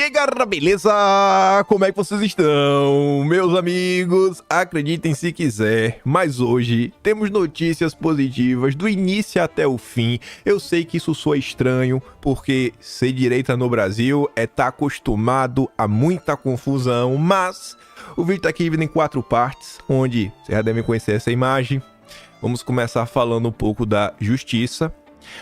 aí, galera, beleza? Como é que vocês estão? Meus amigos, acreditem se quiser, mas hoje temos notícias positivas do início até o fim. Eu sei que isso soa estranho, porque ser direita no Brasil é estar acostumado a muita confusão, mas o vídeo tá aqui dividido em 4 partes, onde vocês já devem conhecer essa imagem. Vamos começar falando um pouco da justiça.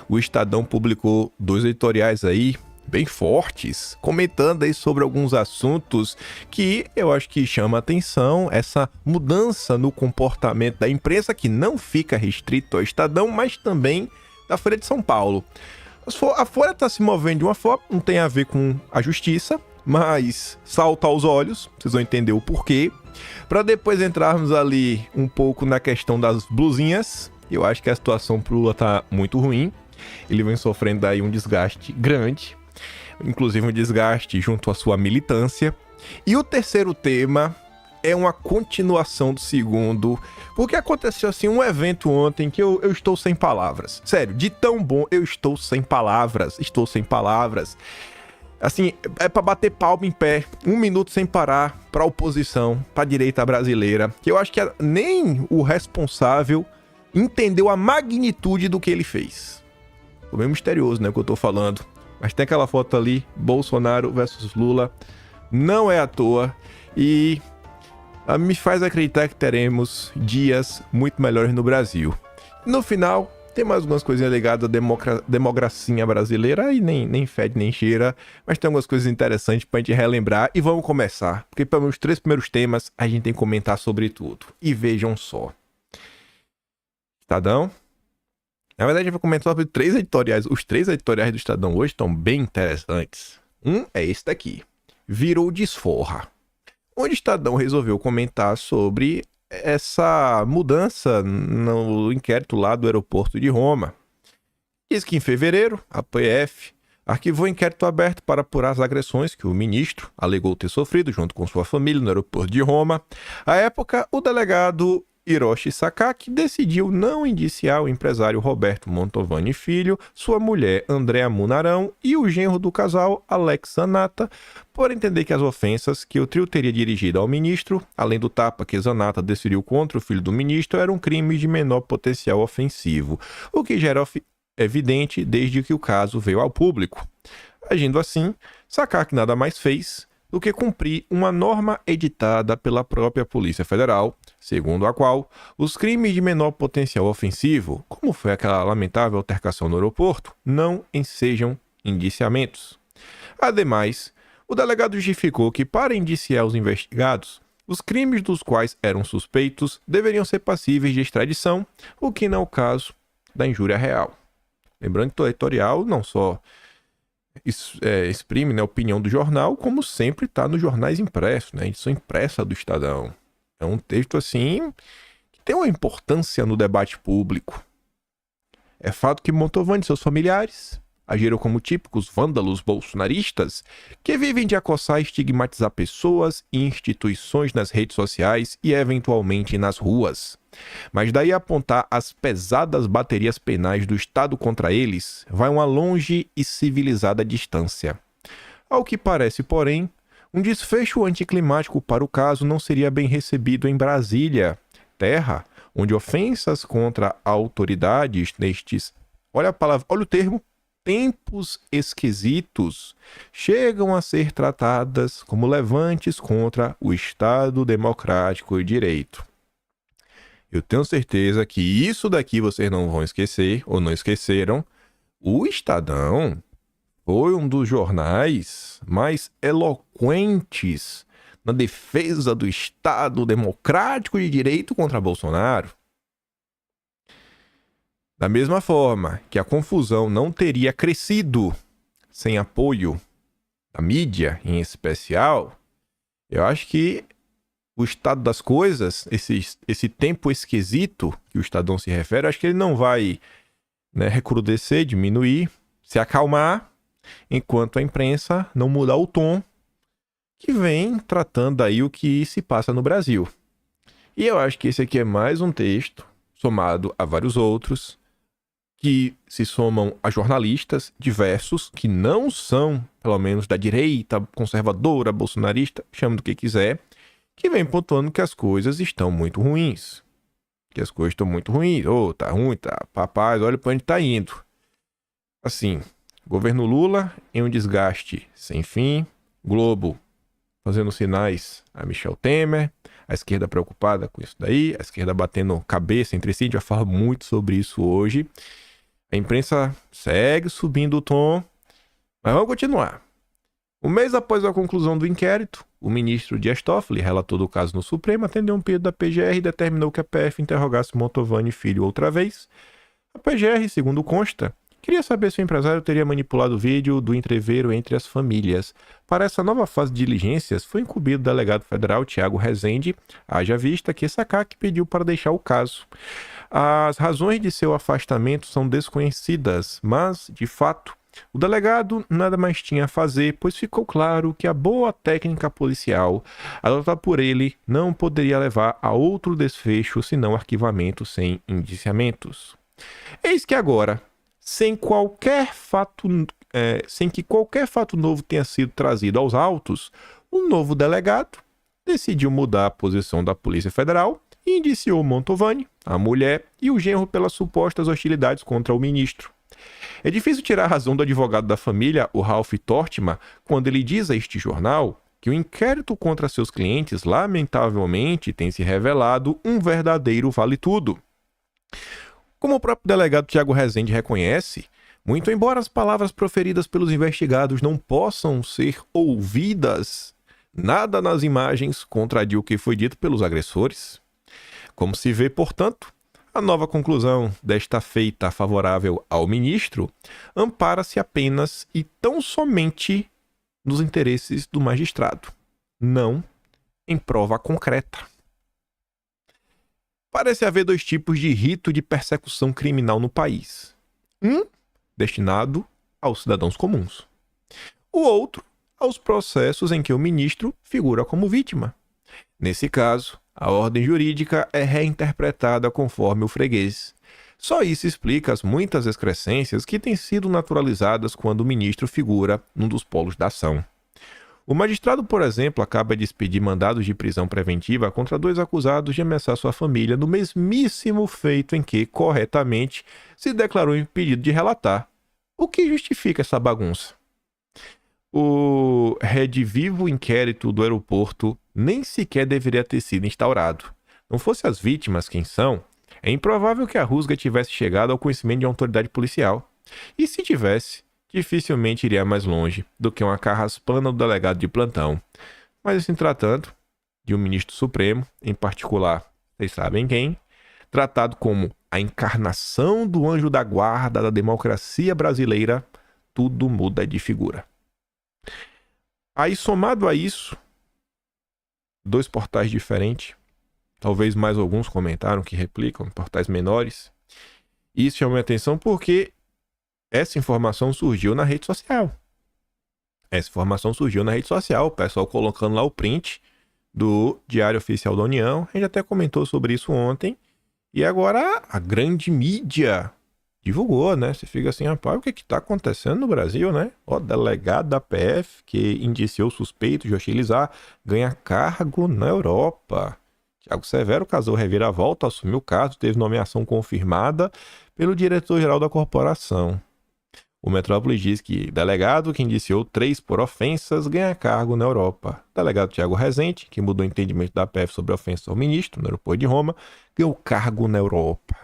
O Estadão publicou 2 editoriais aí, bem fortes, comentando aí sobre alguns assuntos que eu acho que chama atenção, essa mudança no comportamento da imprensa, que não fica restrito ao Estadão, mas também da Folha de São Paulo. A Folha está se movendo de uma forma, não tem a ver com a justiça, mas salta aos olhos, vocês vão entender o porquê, para depois entrarmos ali um pouco na questão das blusinhas. Eu acho que a situação pro Lula tá muito ruim, ele vem sofrendo aí um desgaste grande, inclusive um desgaste junto à sua militância. E o terceiro tema é uma continuação do segundo, porque aconteceu assim um evento ontem que eu estou sem palavras. Sério, de tão bom, eu estou sem palavras, Assim, é pra bater palma em pé, 1 minuto sem parar pra oposição, pra direita brasileira, que eu acho que nem o responsável entendeu a magnitude do que ele fez. Ficou meio misterioso, né, o que eu tô falando. Mas tem aquela foto ali, Bolsonaro versus Lula, não é à toa, e me faz acreditar que teremos dias muito melhores no Brasil. No final, tem mais algumas coisinhas ligadas à democracia brasileira, e nem fede nem cheira, mas tem algumas coisas interessantes pra gente relembrar, e vamos começar, porque para os 3 primeiros temas a gente tem que comentar sobre tudo. E vejam só. Estadão. Na verdade, a gente vai comentar sobre 3 editoriais. Os 3 editoriais do Estadão hoje estão bem interessantes. Um é esse daqui. Virou desforra. Onde o Estadão resolveu comentar sobre essa mudança no inquérito lá do aeroporto de Roma. Diz que em fevereiro, a PF arquivou inquérito aberto para apurar as agressões que o ministro alegou ter sofrido junto com sua família no aeroporto de Roma. À época, o delegado Hiroshi Sakaki decidiu não indiciar o empresário Roberto Montovani Filho, sua mulher Andréa Munarão e o genro do casal Alex Zanata, por entender que as ofensas que o trio teria dirigido ao ministro, além do tapa que Zanata desferiu contra o filho do ministro, eram crimes de menor potencial ofensivo, o que já era evidente desde que o caso veio ao público. Agindo assim, Sakaki nada mais fez do que cumprir uma norma editada pela própria Polícia Federal, segundo a qual os crimes de menor potencial ofensivo, como foi aquela lamentável altercação no aeroporto, não ensejam indiciamentos. Ademais, o delegado justificou que, para indiciar os investigados, os crimes dos quais eram suspeitos deveriam ser passíveis de extradição, o que não é o caso da injúria real. Lembrando que o editorial não só exprime, né, a opinião do jornal, como sempre está nos jornais impressos, né, edição impressa do Estadão. É um texto assim que tem uma importância no debate público. É fato que Montovani e seus familiares agiram como típicos vândalos bolsonaristas que vivem de acossar e estigmatizar pessoas e instituições nas redes sociais e eventualmente nas ruas. Mas daí a apontar as pesadas baterias penais do Estado contra eles, vai uma longe e civilizada distância. Ao que parece, porém, um desfecho anticlimático para o caso não seria bem recebido em Brasília, terra onde ofensas contra autoridades nestes, olha a palavra, olha o termo, tempos esquisitos, chegam a ser tratadas como levantes contra o Estado democrático e direito. Eu tenho certeza que isso daqui vocês não vão esquecer, ou não esqueceram. O Estadão foi um dos jornais mais eloquentes na defesa do Estado democrático de direito contra Bolsonaro. Da mesma forma que a confusão não teria crescido sem apoio da mídia, em especial, eu acho que o estado das coisas, esse tempo esquisito que o Estadão se refere, eu acho que ele não vai, né, recrudescer, diminuir, se acalmar, enquanto a imprensa não mudar o tom que vem tratando aí o que se passa no Brasil. E eu acho que esse aqui é mais um texto, somado a vários outros, que se somam a jornalistas diversos, que não são, pelo menos, da direita, conservadora, bolsonarista, chama do que quiser, que vem pontuando que as coisas estão muito ruins. Que as coisas estão muito ruins. Tá ruim, tá. Rapaz, olha pra onde tá indo. Assim, governo Lula em um desgaste sem fim. Globo fazendo sinais a Michel Temer. A esquerda preocupada com isso daí. A esquerda batendo cabeça entre si. A gente vai falar muito sobre isso hoje. A imprensa segue subindo o tom. Mas vamos continuar. Um mês após a conclusão do inquérito, o ministro Dias Toffoli, relator do caso no Supremo, atendeu um pedido da PGR e determinou que a PF interrogasse Mantovani Filho outra vez. A PGR, segundo consta, queria saber se o empresário teria manipulado o vídeo do entreveiro entre as famílias. Para essa nova fase de diligências, foi incumbido o delegado federal Tiago Rezende, haja vista que Sacac pediu para deixar o caso. As razões de seu afastamento são desconhecidas, mas, de fato, o delegado nada mais tinha a fazer, pois ficou claro que a boa técnica policial adotada por ele não poderia levar a outro desfecho senão arquivamento sem indiciamentos. Eis que agora, sem que qualquer fato novo tenha sido trazido aos autos, o novo delegado decidiu mudar a posição da Polícia Federal e indiciou Mantovani, a mulher e o genro pelas supostas hostilidades contra o ministro. É difícil tirar a razão do advogado da família, o Ralph Tortman, quando ele diz a este jornal que o inquérito contra seus clientes, lamentavelmente, tem se revelado um verdadeiro vale-tudo. Como o próprio delegado Tiago Rezende reconhece, muito embora as palavras proferidas pelos investigados não possam ser ouvidas, nada nas imagens contradiu o que foi dito pelos agressores. Como se vê, portanto, a nova conclusão desta feita favorável ao ministro ampara-se apenas e tão somente nos interesses do magistrado, não em prova concreta. Parece haver dois tipos de rito de persecução criminal no país. Um, destinado aos cidadãos comuns. O outro, aos processos em que o ministro figura como vítima. Nesse caso, a ordem jurídica é reinterpretada conforme o freguês. Só isso explica as muitas excrescências que têm sido naturalizadas quando o ministro figura num dos polos da ação. O magistrado, por exemplo, acaba de expedir mandados de prisão preventiva contra 2 acusados de ameaçar sua família no mesmíssimo feito em que, corretamente, se declarou impedido de relatar. O que justifica essa bagunça? O redivivo inquérito do aeroporto nem sequer deveria ter sido instaurado. Não fosse as vítimas quem são, é improvável que a rusga tivesse chegado ao conhecimento de uma autoridade policial. E se tivesse, dificilmente iria mais longe do que uma carraspana do delegado de plantão. Mas se tratando de um ministro supremo, em particular, vocês sabem quem, tratado como a encarnação do anjo da guarda da democracia brasileira, tudo muda de figura. Aí, somado a isso, 2 portais diferentes, talvez mais alguns comentaram que replicam, portais menores. Isso chama a atenção porque essa informação surgiu na rede social. O pessoal colocando lá o print do Diário Oficial da União. A gente até comentou sobre isso ontem. E agora a grande mídia divulgou, né? Você fica assim, rapaz, o que está acontecendo no Brasil, né? O delegado da PF que indiciou suspeito de hostilizar ganha cargo na Europa. Tiago Severo casou reviravolta, assumiu o caso, teve nomeação confirmada pelo diretor-geral da corporação. O Metrópolis diz que delegado que indiciou 3 por ofensas ganha cargo na Europa. Delegado Tiago Rezende, que mudou o entendimento da PF sobre ofensas ao ministro no aeroporto de Roma, ganhou cargo na Europa.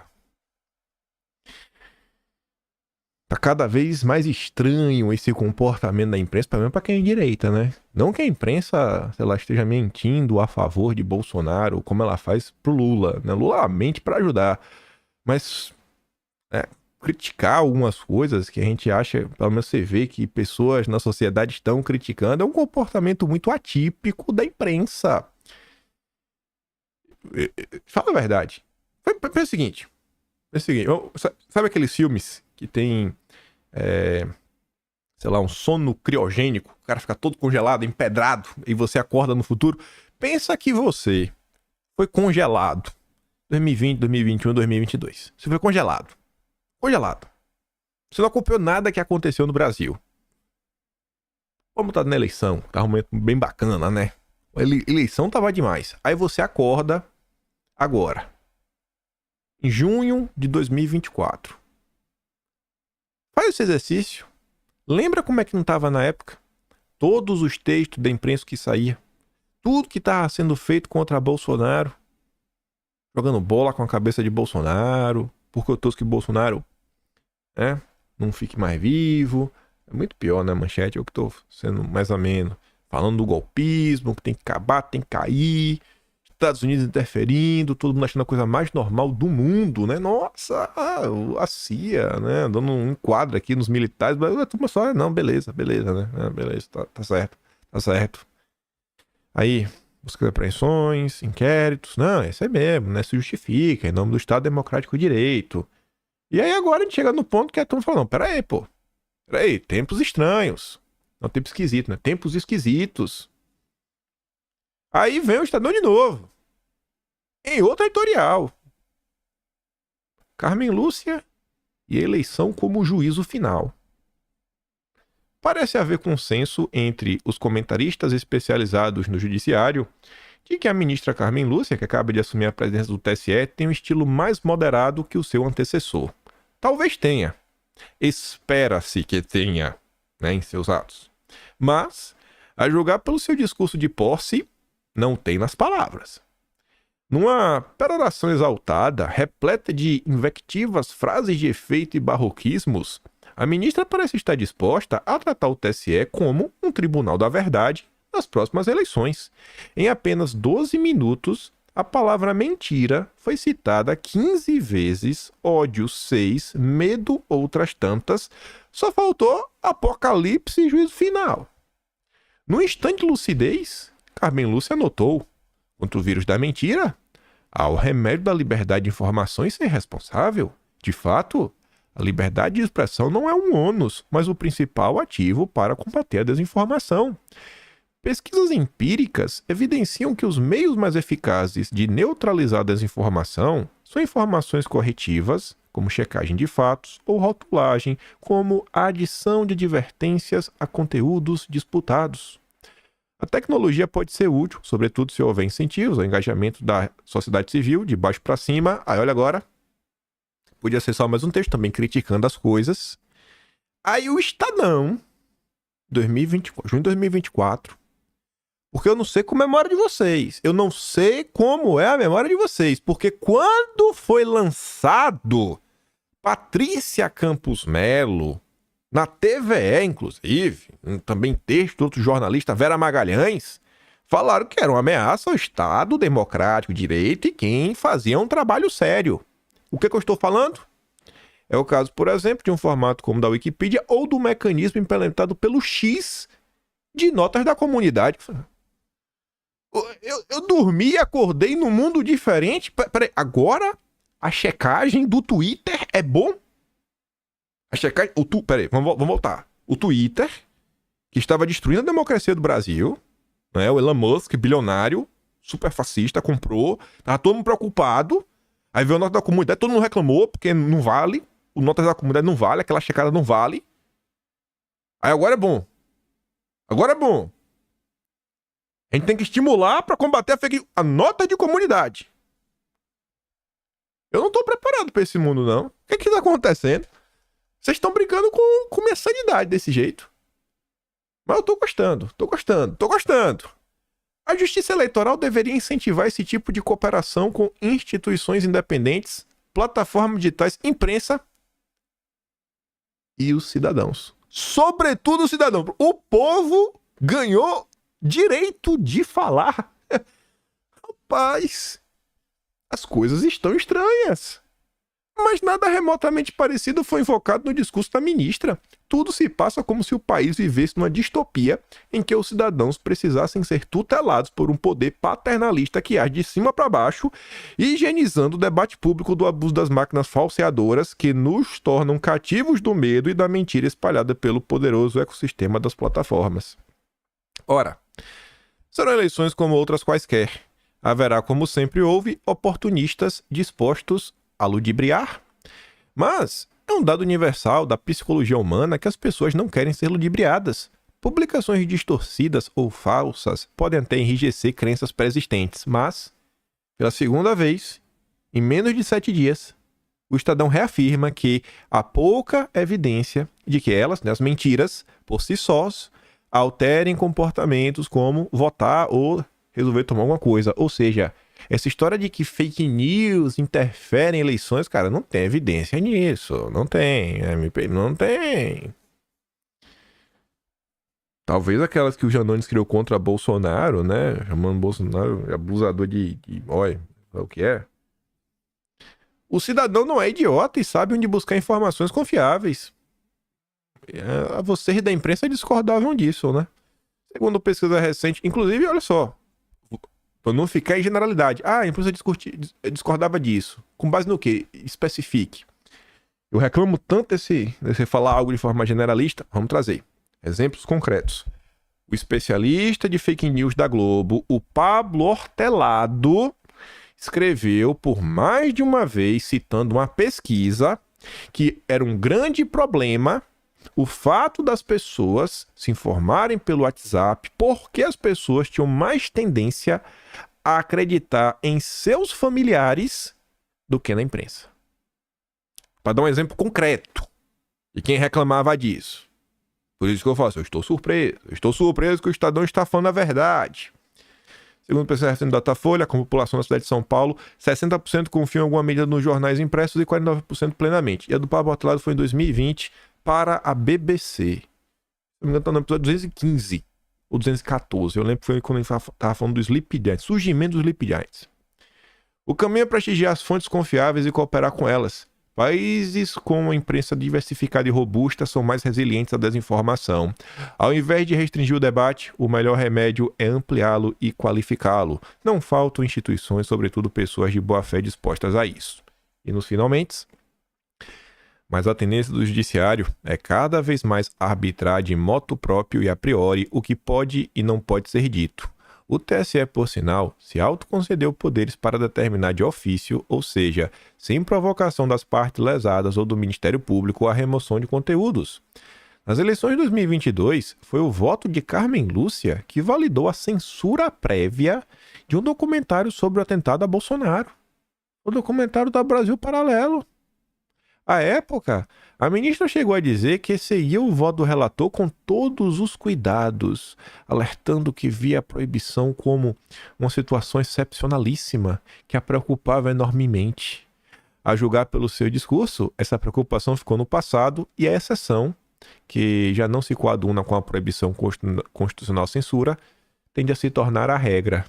Tá cada vez mais estranho esse comportamento da imprensa, pelo menos para quem é direita, né? Não que a imprensa, sei lá, esteja mentindo a favor de Bolsonaro, como ela faz pro Lula, né? Lula mente para ajudar, mas criticar algumas coisas que a gente acha, pelo menos você vê que pessoas na sociedade estão criticando, é um comportamento muito atípico da imprensa. Fala a verdade. Pensa o seguinte, sabe aqueles filmes que tem, sei lá, um sono criogênico, o cara fica todo congelado, empedrado, e você acorda no futuro? Pensa que você foi congelado 2020, 2021, 2022. Você foi congelado. Você não acompanhou nada que aconteceu no Brasil. Vamos estar na eleição. Tá um momento bem bacana, né? A eleição tava demais. Aí você acorda agora. Em junho de 2024. Faz esse exercício. Lembra como é que não tava na época? Todos os textos da imprensa que saía. Tudo que tava sendo feito contra Bolsonaro. Jogando bola com a cabeça de Bolsonaro. Porque eu torço que Bolsonaro... não fique mais vivo. É muito pior, né, manchete? Eu que tô sendo mais ou menos falando do golpismo, que tem que acabar, tem que cair. Estados Unidos interferindo, todo mundo achando a coisa mais normal do mundo, né? Nossa, a CIA, né? Dando um enquadro aqui nos militares. A turma só, não, beleza, né? Beleza, tá certo. Aí, busca de apreensões, inquéritos. Não, isso é mesmo, né? Se justifica, em nome do Estado Democrático de Direito. E aí agora a gente chega no ponto que a turma fala, não, peraí, tempos estranhos. Não, tempo esquisito, né? Tempos esquisitos. Aí vem o Estadão de novo. Em outro editorial. Carmen Lúcia e eleição como juízo final. Parece haver consenso entre os comentaristas especializados no judiciário de que a ministra Carmen Lúcia, que acaba de assumir a presidência do TSE, tem um estilo mais moderado que o seu antecessor. Talvez tenha. Espera-se que tenha, né, em seus atos. Mas, a julgar pelo seu discurso de posse, não tem nas palavras. Numa peroração exaltada, repleta de invectivas, frases de efeito e barroquismos, a ministra parece estar disposta a tratar o TSE como um tribunal da verdade nas próximas eleições. Em apenas 12 minutos, a palavra mentira foi citada 15 vezes, ódio 6, medo outras tantas, só faltou apocalipse e juízo final. No instante de lucidez, Carmen Lúcia anotou, contra o vírus da mentira, há o remédio da liberdade de informação e ser responsável. De fato, a liberdade de expressão não é um ônus, mas o principal ativo para combater a desinformação. Pesquisas empíricas evidenciam que os meios mais eficazes de neutralizar a desinformação são informações corretivas, como checagem de fatos, ou rotulagem, como a adição de advertências a conteúdos disputados. A tecnologia pode ser útil, sobretudo se houver incentivos ao engajamento da sociedade civil, de baixo para cima. Aí, olha agora. Podia ser só mais um texto também criticando as coisas. Aí o Estadão, junho de 2024, porque eu não sei como é a memória de vocês. Eu não sei como é a memória de vocês. Porque quando foi lançado Patrícia Campos Melo, na TVE, inclusive, também texto de outro jornalista, Vera Magalhães, falaram que era uma ameaça ao Estado Democrático de Direito e quem fazia um trabalho sério. O que eu estou falando? É o caso, por exemplo, de um formato como o da Wikipedia ou do mecanismo implementado pelo X de notas da comunidade. Eu dormi e acordei num mundo diferente. Peraí, agora a checagem do Twitter é bom? A checagem... Peraí, vamos voltar. O Twitter, que estava destruindo a democracia do Brasil, né? O Elon Musk, bilionário, super fascista, comprou. Tava todo mundo preocupado. Aí veio a nota da comunidade, todo mundo reclamou, porque não vale. O notas da comunidade não vale, aquela checada não vale. Aí agora é bom. Agora é bom. A gente tem que estimular para combater a nota de comunidade. Eu não tô preparado para esse mundo, não. O que tá acontecendo? Vocês estão brincando com minha sanidade desse jeito. Mas eu tô gostando. A Justiça Eleitoral deveria incentivar esse tipo de cooperação com instituições independentes, plataformas digitais, imprensa e os cidadãos. Sobretudo os cidadãos. O povo ganhou direito de falar. Rapaz, as coisas estão estranhas. Mas nada remotamente parecido foi invocado no discurso da ministra. Tudo se passa como se o país vivesse numa distopia em que os cidadãos precisassem ser tutelados por um poder paternalista que age de cima para baixo, higienizando o debate público do abuso das máquinas falseadoras que nos tornam cativos do medo e da mentira espalhada pelo poderoso ecossistema das plataformas. Ora, serão eleições como outras quaisquer. Haverá, como sempre houve, oportunistas dispostos a ludibriar. Mas É um dado universal da psicologia humana que as pessoas não querem ser ludibriadas. Publicações distorcidas ou falsas podem até enrijecer crenças pré-existentes, mas, pela segunda vez, em menos de 7 dias, o Estadão reafirma que há pouca evidência de que elas, as mentiras, por si sós, alterem comportamentos como votar ou resolver tomar alguma coisa. Ou seja, essa história de que fake news interferem em eleições, cara, não tem evidência nisso. Não tem. Não tem. Talvez aquelas que o Janones criou contra Bolsonaro, né? Chamando Bolsonaro de abusador olha, o que é? O cidadão não é idiota e sabe onde buscar informações confiáveis. Vocês da imprensa discordavam disso, né? Segundo pesquisa recente, inclusive, olha só, para não ficar em generalidade. A imprensa discordava disso. Com base no quê? Especifique. Eu reclamo tanto desse falar algo de forma generalista. Vamos trazer exemplos concretos. O especialista de fake news da Globo, o Pablo Hortelado, escreveu por mais de uma vez, citando uma pesquisa, que era um grande problema o fato das pessoas se informarem pelo WhatsApp, porque as pessoas tinham mais tendência a acreditar em seus familiares do que na imprensa. Para dar um exemplo concreto de quem reclamava disso. Por isso que eu faço, eu estou surpreso que o Estadão está falando a verdade. Segundo o pesquisa recente do Datafolha, com a população da cidade de São Paulo, 60% confiam em alguma medida nos jornais impressos e 49% plenamente. E a do Pablo Hortelado foi em 2020 para a BBC. Se não me engano, está no episódio 215 ou 214. Eu lembro que foi quando a gente estava falando do Sleep Giants, surgimento dos Sleep Giants. O caminho é prestigiar as fontes confiáveis e cooperar com elas. Países com uma imprensa diversificada e robusta são mais resilientes à desinformação. Ao invés de restringir o debate, o melhor remédio é ampliá-lo e qualificá-lo. Não faltam instituições, sobretudo pessoas de boa fé dispostas a isso. E nos finalmente, mas a tendência do judiciário é cada vez mais arbitrar de motu próprio e a priori o que pode e não pode ser dito. O TSE, por sinal, se autoconcedeu poderes para determinar de ofício, ou seja, sem provocação das partes lesadas ou do Ministério Público, a remoção de conteúdos. Nas eleições de 2022, foi o voto de Carmen Lúcia que validou a censura prévia de um documentário sobre o atentado a Bolsonaro. O documentário da Brasil Paralelo. À época, a ministra chegou a dizer que seguia o voto do relator com todos os cuidados, alertando que via a proibição como uma situação excepcionalíssima que a preocupava enormemente. A julgar pelo seu discurso, essa preocupação ficou no passado e a exceção, que já não se coaduna com a proibição constitucional censura, tende a se tornar a regra.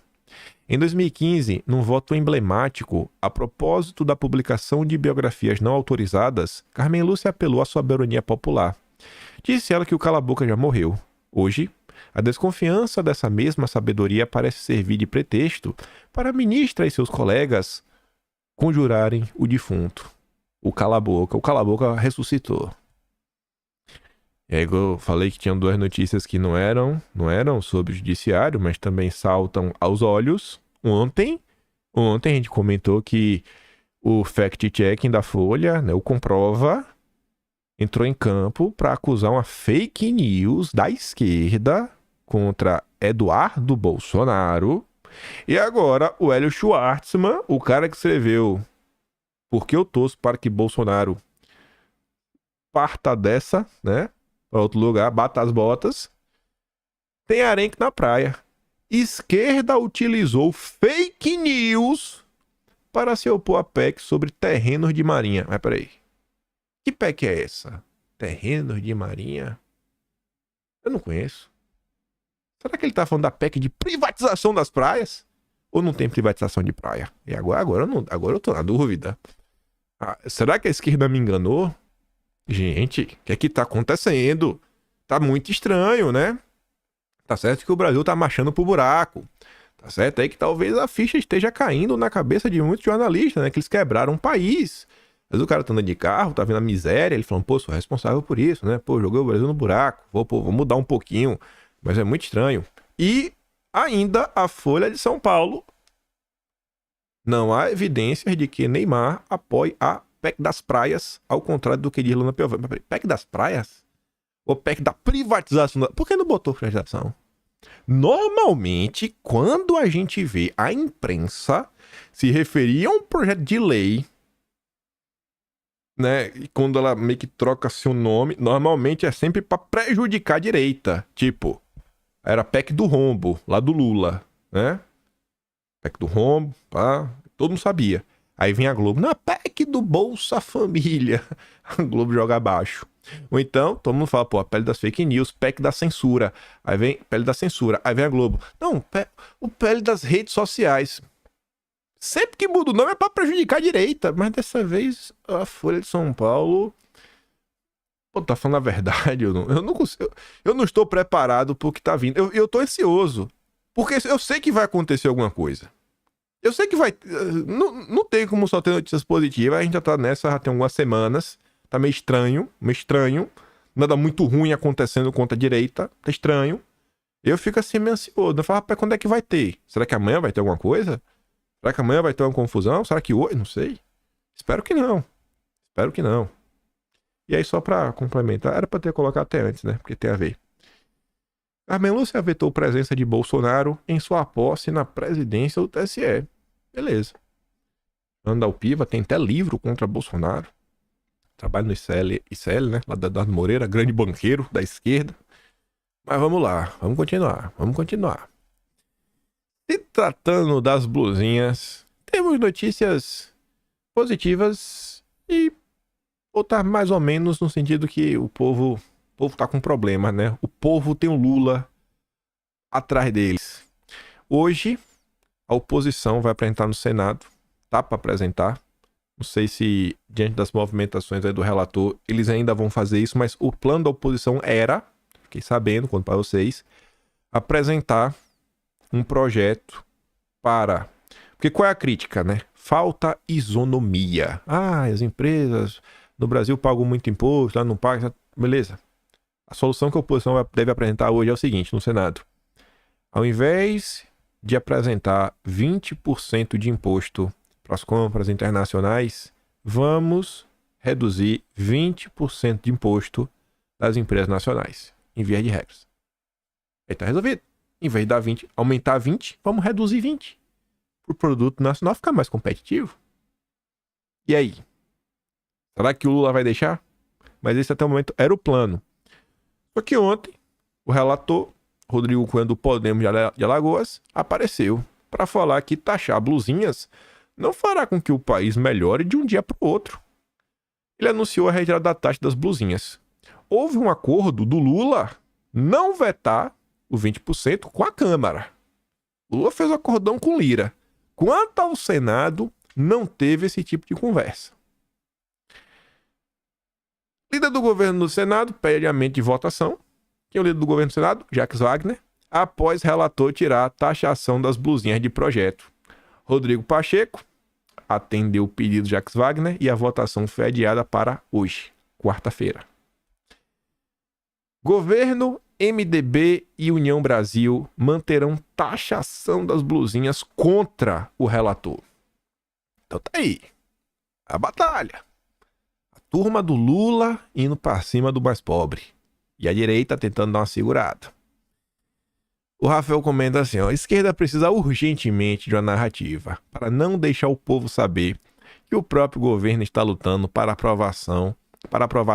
Em 2015, num voto emblemático, a propósito da publicação de biografias não autorizadas, Carmen Lúcia apelou à soberania popular. Disse ela que o cala-boca já morreu. Hoje, a desconfiança dessa mesma sabedoria parece servir de pretexto para a ministra e seus colegas conjurarem o defunto. O cala-boca ressuscitou. E aí eu falei que tinham duas notícias que não eram sobre o judiciário, mas também saltam aos olhos. Ontem a gente comentou que o fact-checking da Folha, né, o Comprova, entrou em campo para acusar uma fake news da esquerda contra Eduardo Bolsonaro. E agora o Hélio Schwartzman, o cara que escreveu "Porque eu torço para que Bolsonaro parta dessa, né? Para outro lugar, bata as botas. Tem arenque na praia. Esquerda utilizou fake news para se opor à PEC sobre terrenos de marinha. Mas peraí. Que PEC é essa? Terrenos de marinha? Eu não conheço. Será que ele tá falando da PEC de privatização das praias? Ou não tem privatização de praia? E agora eu tô na dúvida. Será que a esquerda me enganou? Gente, o que é que tá acontecendo? Tá muito estranho, né? Tá certo que o Brasil tá marchando pro buraco. Tá certo aí que talvez a ficha esteja caindo na cabeça de muitos jornalistas, né? Que eles quebraram o país. Mas o cara tá andando de carro, tá vendo a miséria, ele falando, pô, sou responsável por isso, né? Pô, joguei o Brasil no buraco. Vou mudar um pouquinho. Mas é muito estranho. E ainda a Folha de São Paulo. Não há evidências de que Neymar apoie a PEC das praias, ao contrário do que diz Lula Piovani. Mas peraí, PEC das praias? Ou PEC da privatização? Por que não botou privatização? Normalmente, quando a gente vê a imprensa se referir a um projeto de lei, né, e quando ela meio que troca seu nome, normalmente é sempre para prejudicar a direita. Tipo, era PEC do rombo, lá do Lula, né? PEC do rombo, pá, todo mundo sabia. Aí vem a Globo, na PEC do Bolsa Família. A Globo joga abaixo. Ou então, todo mundo fala, pô, a pele das fake news, PEC da censura. Aí vem pele da censura. Aí vem a Globo. Não, o pele das redes sociais. Sempre que muda o nome é pra prejudicar a direita. Mas dessa vez, a Folha de São Paulo... Pô, tá falando a verdade, eu não consigo, eu não estou preparado pro que tá vindo. Eu tô ansioso. Porque eu sei que vai acontecer alguma coisa. Eu sei que vai... Não tem como só ter notícias positivas. A gente já tá nessa já tem algumas semanas. Tá meio estranho. Nada muito ruim acontecendo contra a direita. Tá estranho. Eu fico assim meio ansioso. Eu falo, rapaz, quando é que vai ter? Será que amanhã vai ter alguma coisa? Será que amanhã vai ter uma confusão? Será que hoje? Não sei. Espero que não. Espero que não. E aí, só pra complementar, era pra ter colocado até antes, né? Porque tem a ver. Carmen Lúcia vetou a presença de Bolsonaro em sua posse na presidência do TSE. Beleza. Anda ao Piva, tem até livro contra Bolsonaro. Trabalha no ICL, né? Lá da Eduardo Moreira, grande banqueiro da esquerda. Mas vamos lá, vamos continuar. Se tratando das blusinhas, temos notícias positivas e outra mais ou menos no sentido que o povo tá com problema, né? O povo tem o Lula atrás deles. Hoje, a oposição vai apresentar no Senado, tá para apresentar. Não sei se, diante das movimentações aí do relator, eles ainda vão fazer isso, mas o plano da oposição era, fiquei sabendo, conto para vocês, apresentar um projeto para... Porque qual é a crítica, né? Falta isonomia. Ah, as empresas no Brasil pagam muito imposto, lá não pagam... Beleza. A solução que a oposição deve apresentar hoje é o seguinte, no Senado. Ao invés de apresentar 20% de imposto para as compras internacionais, vamos reduzir 20% de imposto das empresas nacionais, em via de regras. Aí tá resolvido. Em vez de dar 20, aumentar 20, vamos reduzir 20. Para o produto nacional ficar mais competitivo. E aí? Será que o Lula vai deixar? Mas esse até o momento era o plano. Só que ontem, o relator, Rodrigo Cunha do Podemos de Alagoas, apareceu para falar que taxar blusinhas não fará com que o país melhore de um dia para o outro. Ele anunciou a retirada da taxa das blusinhas. Houve um acordo do Lula não vetar o 20% com a Câmara. O Lula fez um acordão com Lira. Quanto ao Senado, não teve esse tipo de conversa. Líder do governo no Senado pede adiamento de votação. Quem é o líder do governo no Senado? Jacques Wagner. Após relator tirar a taxação das blusinhas de projeto. Rodrigo Pacheco atendeu o pedido de Jacques Wagner e a votação foi adiada para hoje, quarta-feira. Governo, MDB e União Brasil manterão taxação das blusinhas contra o relator. Então tá aí. A batalha. A turma do Lula indo para cima do mais pobre. E a direita tentando dar uma segurada. O Rafael comenta assim, ó, a esquerda precisa urgentemente de uma narrativa para não deixar o povo saber que o próprio governo está lutando para aprovar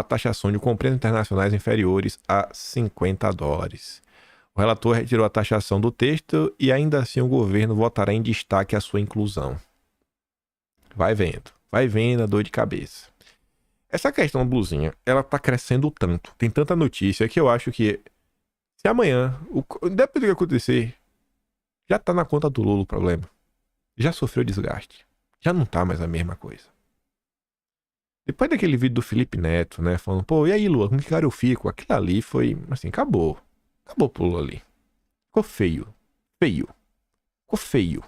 a taxação de compras internacionais inferiores a $50. O relator retirou a taxação do texto e ainda assim o governo votará em destaque a sua inclusão. Vai vendo a dor de cabeça. Essa questão da blusinha, ela tá crescendo tanto, tem tanta notícia que eu acho que se amanhã, independente do que acontecer, já tá na conta do Lula o problema. Já sofreu desgaste. Já não tá mais a mesma coisa. Depois daquele vídeo do Felipe Neto, né, falando, pô, e aí, Lula, com que cara eu fico? Aquilo ali foi, assim, acabou. Acabou pro Lula ali. Ficou feio. Ficou feio.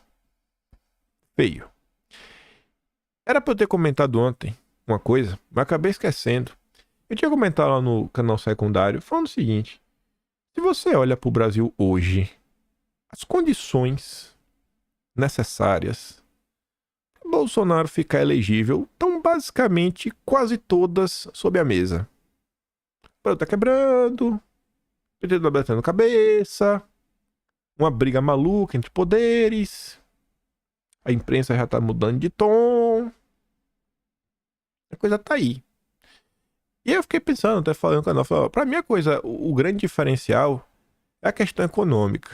Era pra eu ter comentado ontem uma coisa, mas acabei esquecendo. Eu tinha comentado lá no canal secundário, falando o seguinte. Se você olha pro Brasil hoje, as condições necessárias Bolsonaro ficar elegível, estão basicamente quase todas sob a mesa. O Brasil tá quebrando, o PT tá batendo cabeça, uma briga maluca entre poderes, a imprensa já tá mudando de tom, a coisa tá aí. E aí eu fiquei pensando, até falando com a Nova, pra mim a coisa, o grande diferencial é a questão econômica.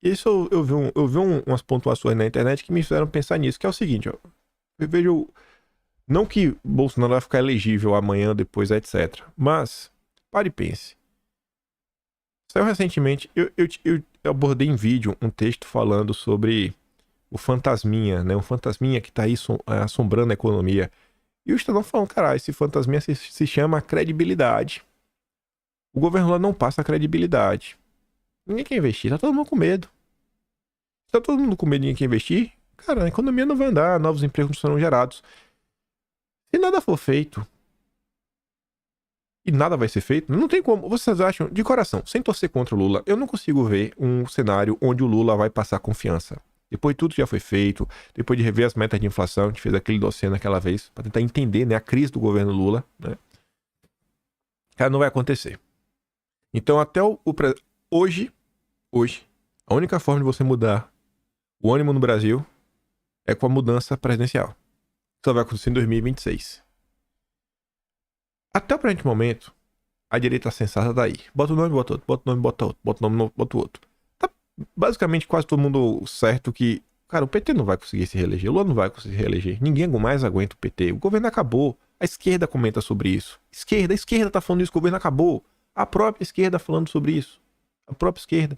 Isso eu vi umas pontuações na internet que me fizeram pensar nisso, que é o seguinte, ó, eu vejo, não que Bolsonaro vai ficar elegível amanhã, depois, etc. Mas, pare e pense. Saiu recentemente, eu abordei em vídeo um texto falando sobre o fantasminha, né? Um fantasminha que tá aí assombrando a economia. E o Estadão falando, cara, esse fantasminha se chama credibilidade. O governo lá não passa credibilidade. Ninguém quer investir, tá todo mundo com medo. Tá todo mundo com medo de ninguém quer investir? Cara, a economia não vai andar, novos empregos não serão gerados. Se nada for feito, e nada vai ser feito, não tem como. Vocês acham, de coração, sem torcer contra o Lula, eu não consigo ver um cenário onde o Lula vai passar confiança. Depois de tudo que já foi feito, depois de rever as metas de inflação, a gente fez aquele dossiê naquela vez, para tentar entender, né, a crise do governo Lula, né? Cara, não vai acontecer. Então, até hoje, a única forma de você mudar o ânimo no Brasil é com a mudança presidencial. Isso vai acontecer em 2026. Até o presente momento, a direita sensata tá aí. Bota o nome, bota outro. Bota o nome, bota outro. Bota o nome, bota o outro. Tá basicamente quase todo mundo certo que, cara, o PT não vai conseguir se reeleger. O Lula não vai conseguir se reeleger. Ninguém mais aguenta o PT. O governo acabou. A esquerda comenta sobre isso. A esquerda tá falando isso. O governo acabou. A própria esquerda falando sobre isso. A própria esquerda.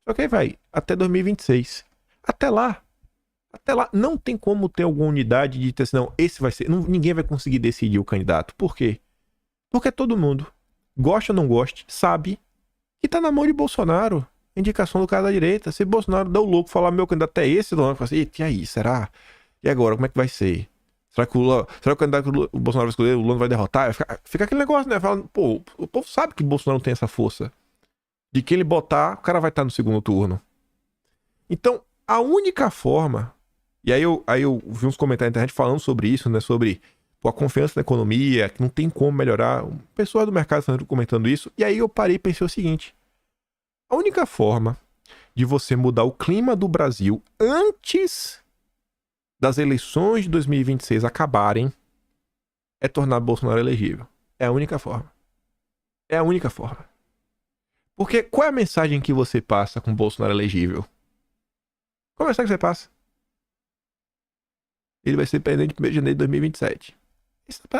Só que aí vai, até 2026. Até lá, não tem como ter alguma unidade de ter assim, não, esse vai ser. Ninguém vai conseguir decidir o candidato. Por quê? Porque todo mundo, gosta ou não goste, sabe que tá na mão de Bolsonaro. Indicação do cara da direita. Se Bolsonaro dá o louco falar, meu candidato é esse, não vai falar assim, e aí, será? E agora, como é que vai ser? Será que o candidato que o Bolsonaro vai escolher, o Lula vai derrotar? Fica aquele negócio, né? Falando, pô, o povo sabe que o Bolsonaro não tem essa força. De que ele botar, o cara vai estar no segundo turno. Então, a única forma... E aí eu vi uns comentários na internet falando sobre isso, né? Sobre a confiança na economia, que não tem como melhorar. Pessoas do mercado estão comentando isso. E aí eu parei e pensei o seguinte. A única forma de você mudar o clima do Brasil antes das eleições de 2026 acabarem é tornar Bolsonaro elegível. É a única forma. É a única forma. Porque qual é a mensagem que você passa com Bolsonaro elegível? Qual é a mensagem que você passa? Ele vai ser presidente no 1º de janeiro de 2027.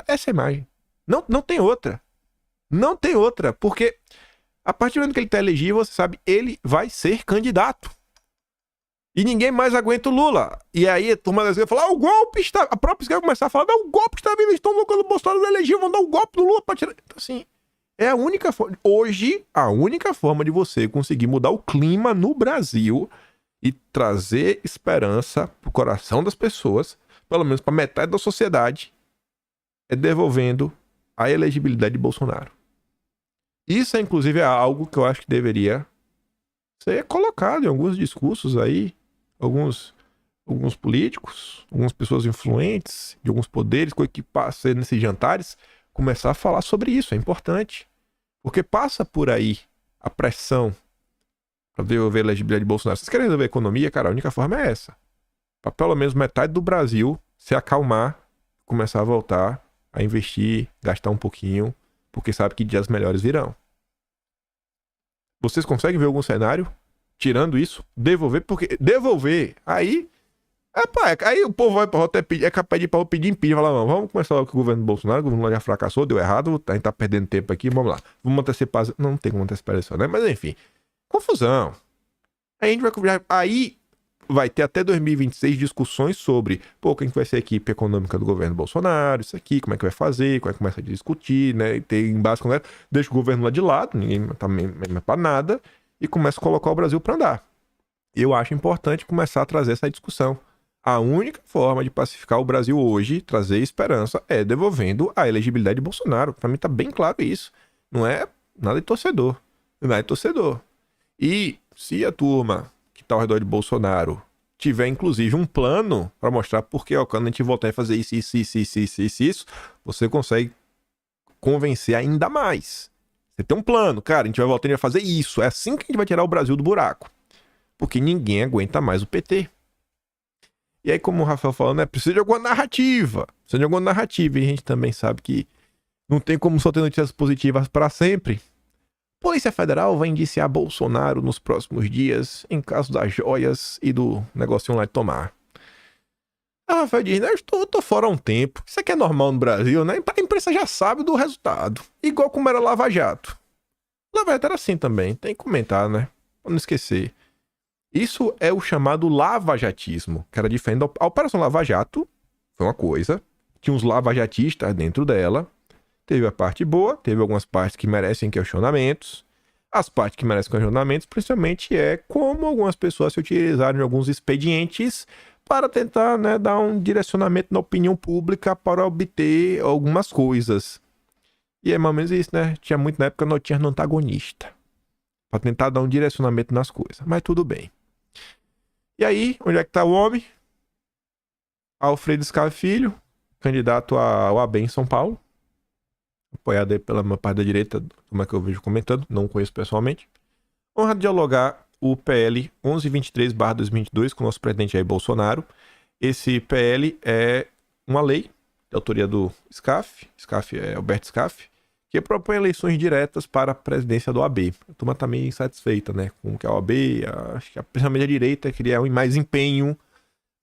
Essa é a imagem. Não tem outra. Não tem outra. Porque a partir do momento que ele tá elegível, você sabe, ele vai ser candidato. E ninguém mais aguenta o Lula. E aí a turma da esquerda fala, o golpe está... A própria esquerda vai começar a falar, não, o golpe está vindo, eles estão colocando o Bolsonaro no elegível, vão dar um golpe no Lula pra tirar... Então assim, é a única forma... Hoje, a única forma de você conseguir mudar o clima no Brasil e trazer esperança pro coração das pessoas, pelo menos pra metade da sociedade, é devolvendo a elegibilidade de Bolsonaro. Isso, inclusive, é algo que eu acho que deveria ser colocado em alguns discursos aí, alguns políticos, algumas pessoas influentes de alguns poderes, que passam nesses jantares, começar a falar sobre isso. É importante. Porque passa por aí a pressão para devolver a elegibilidade de Bolsonaro. Vocês querem resolver a economia? Cara, a única forma é essa. Para pelo menos metade do Brasil se acalmar, começar a voltar a investir, gastar um pouquinho, porque sabe que dias melhores virão. Vocês conseguem ver algum cenário tirando isso? Devolver, porque devolver, aí aí o povo vai pra rota, é capaz de ir pra pedir impeachment, falar, não, vamos começar com o governo Bolsonaro, o governo já fracassou, deu errado, a gente tá perdendo tempo aqui, vamos lá. Vamos antecipar, não tem como antecipar isso, né? Mas enfim, confusão. Aí vai ter até 2026 discussões sobre, quem que vai ser a equipe econômica do governo Bolsonaro, isso aqui, como é que vai fazer, como é que começa a discutir, né? E tem embate com ela, deixa o governo lá de lado, ninguém tá mesmo pra nada, e começa a colocar o Brasil pra andar. Eu acho importante começar a trazer essa discussão. A única forma de pacificar o Brasil hoje, trazer esperança, é devolvendo a elegibilidade de Bolsonaro. Pra mim tá bem claro isso. Não é nada de torcedor. Nada de torcedor. E se a turma que tá ao redor de Bolsonaro tiver inclusive um plano para mostrar porque, ó, quando a gente voltar a fazer isso, você consegue convencer ainda mais. Você tem um plano, cara, a gente vai voltar a fazer isso. É assim que a gente vai tirar o Brasil do buraco. Porque ninguém aguenta mais o PT. E aí, como o Rafael falou, né, precisa de alguma narrativa. Precisa de alguma narrativa. E a gente também sabe que não tem como só ter notícias positivas para sempre. Polícia Federal vai indiciar Bolsonaro nos próximos dias em caso das joias e do negocinho lá de tomar. A Rafael diz, né, eu tô fora há um tempo. Isso aqui é normal no Brasil, né? A imprensa já sabe do resultado. Igual como era Lava Jato. Lava Jato era assim também, tem que comentar, né? Pra não esquecer. Isso é o chamado lavajatismo, que era diferente. A Operação Lava Jato foi uma coisa, tinha uns lavajatistas dentro dela, teve a parte boa, teve algumas partes que merecem questionamentos. As partes que merecem questionamentos, principalmente, é como algumas pessoas se utilizaram de alguns expedientes para tentar, né, dar um direcionamento na opinião pública para obter algumas coisas. E é mais ou menos isso, né? Tinha muito na época notícias no antagonista, para tentar dar um direcionamento nas coisas, mas tudo bem. E aí, onde é que tá o homem? Alfredo Scar Filho, candidato ao AB em São Paulo, apoiado aí pela minha parte da direita, como é que eu vejo comentando, não conheço pessoalmente. Honra dialogar o PL 1123/2022 com o nosso presidente Jair Bolsonaro. Esse PL é uma lei de autoria do Scaff é Alberto Scaff, que propõe eleições diretas para a presidência do AB. A turma está meio insatisfeita, né, com o que é o AB, acho que principalmente a direita queria mais empenho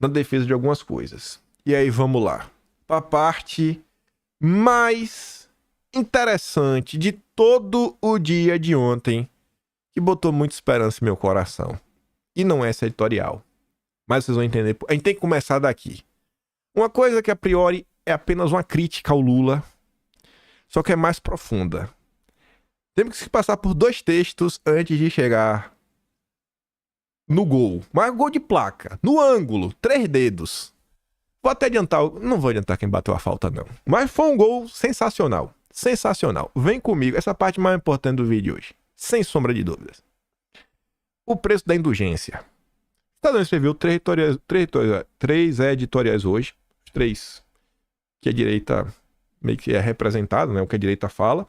na defesa de algumas coisas. E aí vamos lá, para a parte mais interessante de todo o dia de ontem, que botou muita esperança em meu coração. E não é essa editorial, mas vocês vão entender. A gente tem que começar daqui. Uma coisa que a priori é apenas uma crítica ao Lula, só que é mais profunda. Temos que passar por 2 textos antes de chegar no gol. Mas gol de placa, no ângulo, 3 dedos. Vou até adiantar, não vou adiantar quem bateu a falta não. Mas foi um gol sensacional. Sensacional. Vem comigo, essa parte mais importante do vídeo hoje. Sem sombra de dúvidas. O preço da indulgência. O Estadão escreveu 3 editoriais hoje. 3 que a direita meio que é representada, né? O que a direita fala.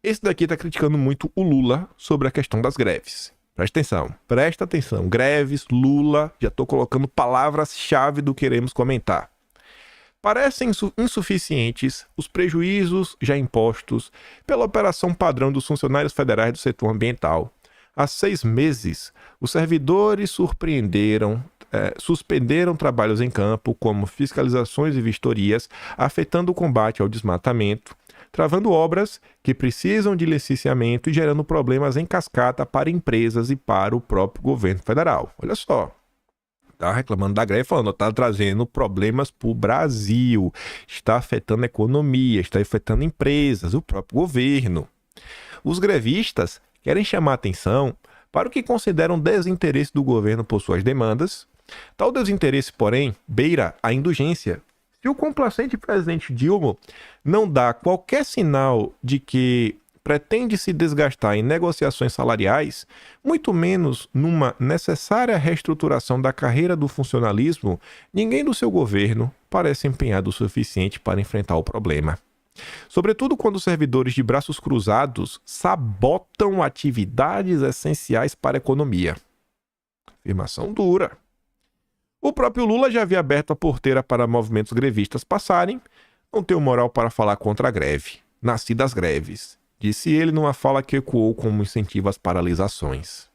Esse daqui tá criticando muito o Lula sobre a questão das greves. Presta atenção. Greves, Lula, já tô colocando palavras-chave do que queremos comentar. Parecem insuficientes os prejuízos já impostos pela operação padrão dos funcionários federais do setor ambiental. Há 6 meses, os servidores suspenderam trabalhos em campo, como fiscalizações e vistorias, afetando o combate ao desmatamento, travando obras que precisam de licenciamento e gerando problemas em cascata para empresas e para o próprio governo federal. Olha só. Tá reclamando da greve, falando, tá trazendo problemas para o Brasil, está afetando a economia, está afetando empresas, o próprio governo. Os grevistas querem chamar atenção para o que consideram desinteresse do governo por suas demandas. Tal desinteresse, porém, beira a indulgência. Se o complacente presidente Dilma não dá qualquer sinal de que pretende se desgastar em negociações salariais, muito menos numa necessária reestruturação da carreira do funcionalismo, ninguém do seu governo parece empenhado o suficiente para enfrentar o problema. Sobretudo quando os servidores de braços cruzados sabotam atividades essenciais para a economia. Afirmação dura. O próprio Lula já havia aberto a porteira para movimentos grevistas passarem, não tem moral para falar contra a greve. Nasci das greves, disse ele numa fala que ecoou como incentivo às paralisações.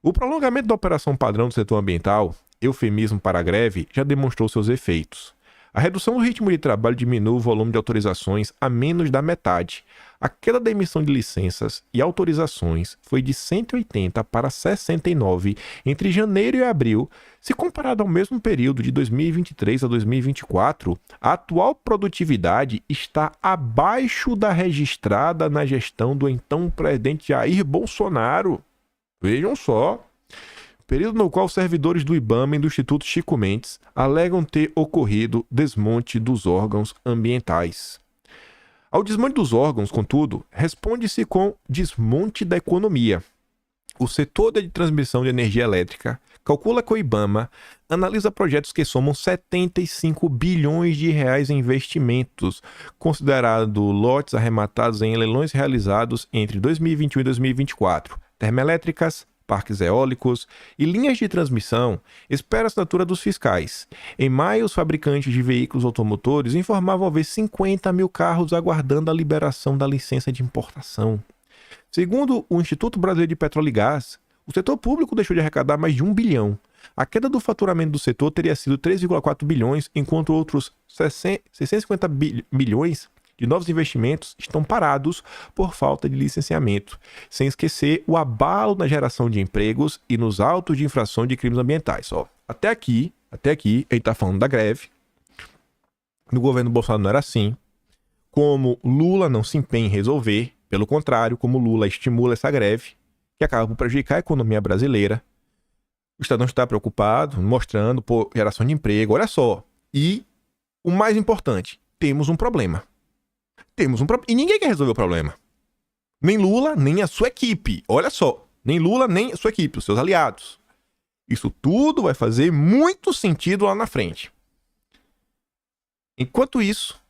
O prolongamento da operação padrão do setor ambiental, eufemismo para a greve, já demonstrou seus efeitos. A redução do ritmo de trabalho diminui o volume de autorizações a menos da metade. A queda da emissão de licenças e autorizações foi de 180 para 69 entre janeiro e abril. Se comparado ao mesmo período de 2023 a 2024, a atual produtividade está abaixo da registrada na gestão do então presidente Jair Bolsonaro. Vejam só. Período no qual servidores do IBAMA e do Instituto Chico Mendes alegam ter ocorrido desmonte dos órgãos ambientais. Ao desmonte dos órgãos, contudo, responde-se com desmonte da economia. O setor de transmissão de energia elétrica calcula que o IBAMA analisa projetos que somam 75 bilhões de reais em investimentos, considerado lotes arrematados em leilões realizados entre 2021 e 2024, termoelétricas, parques eólicos e linhas de transmissão. Espera a assinatura dos fiscais. Em maio, os fabricantes de veículos automotores informavam haver 50 mil carros aguardando a liberação da licença de importação. Segundo o Instituto Brasileiro de Petróleo e Gás, o setor público deixou de arrecadar mais de 1 bilhão. A queda do faturamento do setor teria sido 3,4 bilhões, enquanto outros 650 bilhões de novos investimentos estão parados por falta de licenciamento, sem esquecer o abalo na geração de empregos e nos autos de infração de crimes ambientais. Até aqui, a gente está falando da greve. No governo Bolsonaro não era assim. Como Lula não se empenha em resolver, pelo contrário, como Lula estimula essa greve, que acaba por prejudicar a economia brasileira. O Estadão está preocupado, mostrando por geração de emprego. Olha só. E o mais importante, temos um problema. E ninguém quer resolver o problema. Nem Lula, nem a sua equipe. Olha só. Nem Lula, nem a sua equipe, os seus aliados. Isso tudo vai fazer muito sentido lá na frente. Enquanto isso,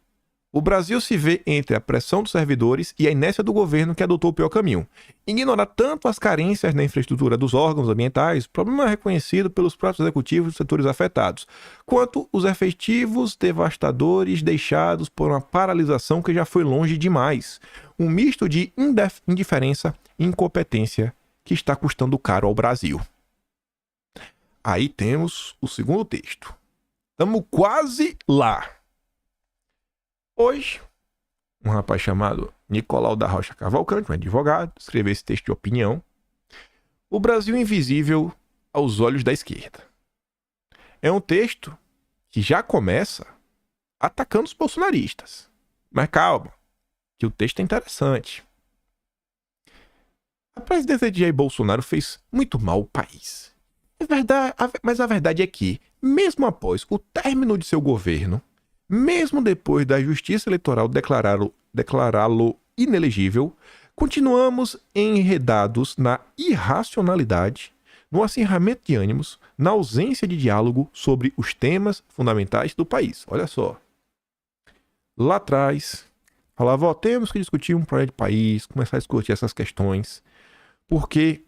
o Brasil se vê entre a pressão dos servidores e a inércia do governo que adotou o pior caminho. Ignorar tanto as carências na infraestrutura dos órgãos ambientais, problema reconhecido pelos próprios executivos dos setores afetados, quanto os efetivos devastadores deixados por uma paralisação que já foi longe demais. Um misto de indiferença e incompetência que está custando caro ao Brasil. Aí temos o segundo texto. Estamos quase lá. Hoje, um rapaz chamado Nicolau da Rocha Cavalcante, um advogado, escreveu esse texto de opinião. O Brasil invisível aos olhos da esquerda. É um texto que já começa atacando os bolsonaristas. Mas calma, que o texto é interessante. A presidência de Jair Bolsonaro fez muito mal ao país. É verdade, mas a verdade é que, mesmo após o término de seu governo, mesmo depois da Justiça Eleitoral declará-lo inelegível, continuamos enredados na irracionalidade, no acirramento de ânimos, na ausência de diálogo sobre os temas fundamentais do país. Olha só. Lá atrás, falava, temos que discutir um projeto de país, começar a discutir essas questões, porque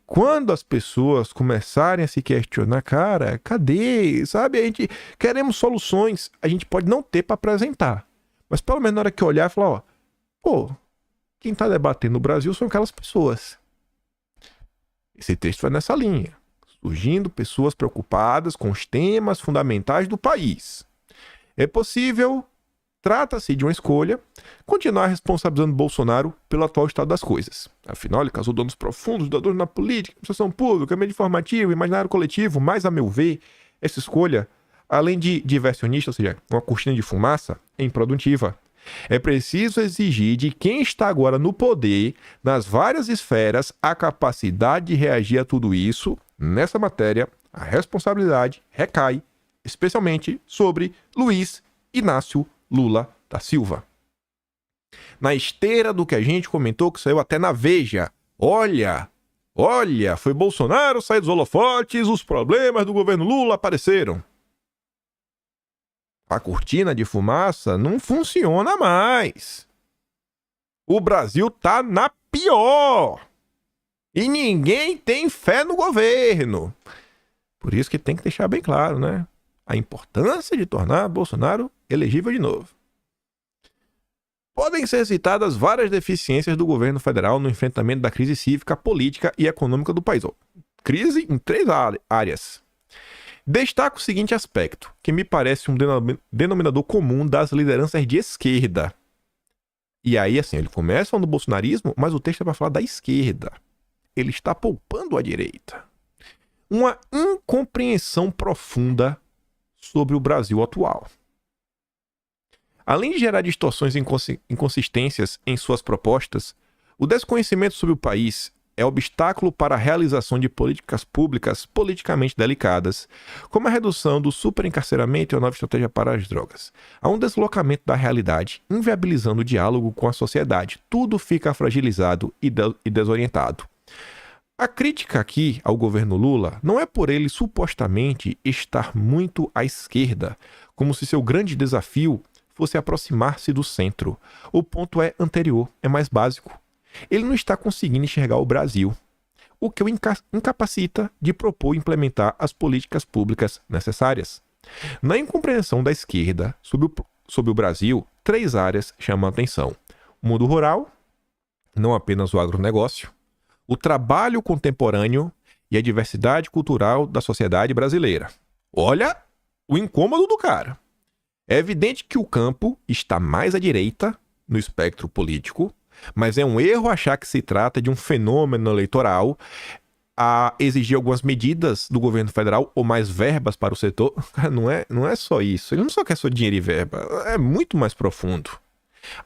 quando as pessoas começarem a se questionar, cara, cadê? Sabe, a gente queremos soluções, a gente pode não ter para apresentar. Mas pelo menos na hora que olhar, falar, quem está debatendo no Brasil são aquelas pessoas. Esse texto vai nessa linha. Surgindo pessoas preocupadas com os temas fundamentais do país. É possível, trata-se de uma escolha, continuar responsabilizando Bolsonaro pelo atual estado das coisas. Afinal, ele causou danos profundos, danos na política, administração pública, meio informativo, imaginário coletivo, mas, a meu ver, essa escolha, além de diversionista, ou seja, uma cortina de fumaça, é improdutiva. É preciso exigir de quem está agora no poder, nas várias esferas, a capacidade de reagir a tudo isso. Nessa matéria, a responsabilidade recai, especialmente sobre Luiz Inácio Lula da Silva. Na esteira do que a gente comentou, que saiu até na Veja. Olha, foi Bolsonaro sair dos holofotes, os problemas do governo Lula apareceram. A cortina de fumaça não funciona mais. O Brasil tá na pior. E ninguém tem fé no governo. Por isso que tem que deixar bem claro, né? A importância de tornar Bolsonaro elegível de novo. Podem ser citadas várias deficiências do governo federal no enfrentamento da crise cívica, política e econômica do país. Crise em 3 áreas. Destaco o seguinte aspecto, que me parece um denominador comum das lideranças de esquerda. E aí, assim, ele começa falando do bolsonarismo, mas o texto é para falar da esquerda. Ele está poupando a direita. Uma incompreensão profunda sobre o Brasil atual. Além de gerar distorções e inconsistências em suas propostas, o desconhecimento sobre o país é obstáculo para a realização de políticas públicas politicamente delicadas, como a redução do superencarceramento e a nova estratégia para as drogas. Há um deslocamento da realidade, inviabilizando o diálogo com a sociedade. Tudo fica fragilizado e desorientado. A crítica aqui ao governo Lula não é por ele supostamente estar muito à esquerda, como se seu grande desafio fosse aproximar-se do centro. O ponto é anterior, é mais básico. Ele não está conseguindo enxergar o Brasil, o que o incapacita de propor e implementar as políticas públicas necessárias. Na incompreensão da esquerda sobre o Brasil, 3 áreas chamam a atenção: o mundo rural, não apenas o agronegócio, o trabalho contemporâneo e a diversidade cultural da sociedade brasileira. Olha o incômodo do cara. É evidente que o campo está mais à direita no espectro político, mas é um erro achar que se trata de um fenômeno eleitoral a exigir algumas medidas do governo federal ou mais verbas para o setor. Cara, não é só isso. Ele não só quer só dinheiro e verba. É muito mais profundo.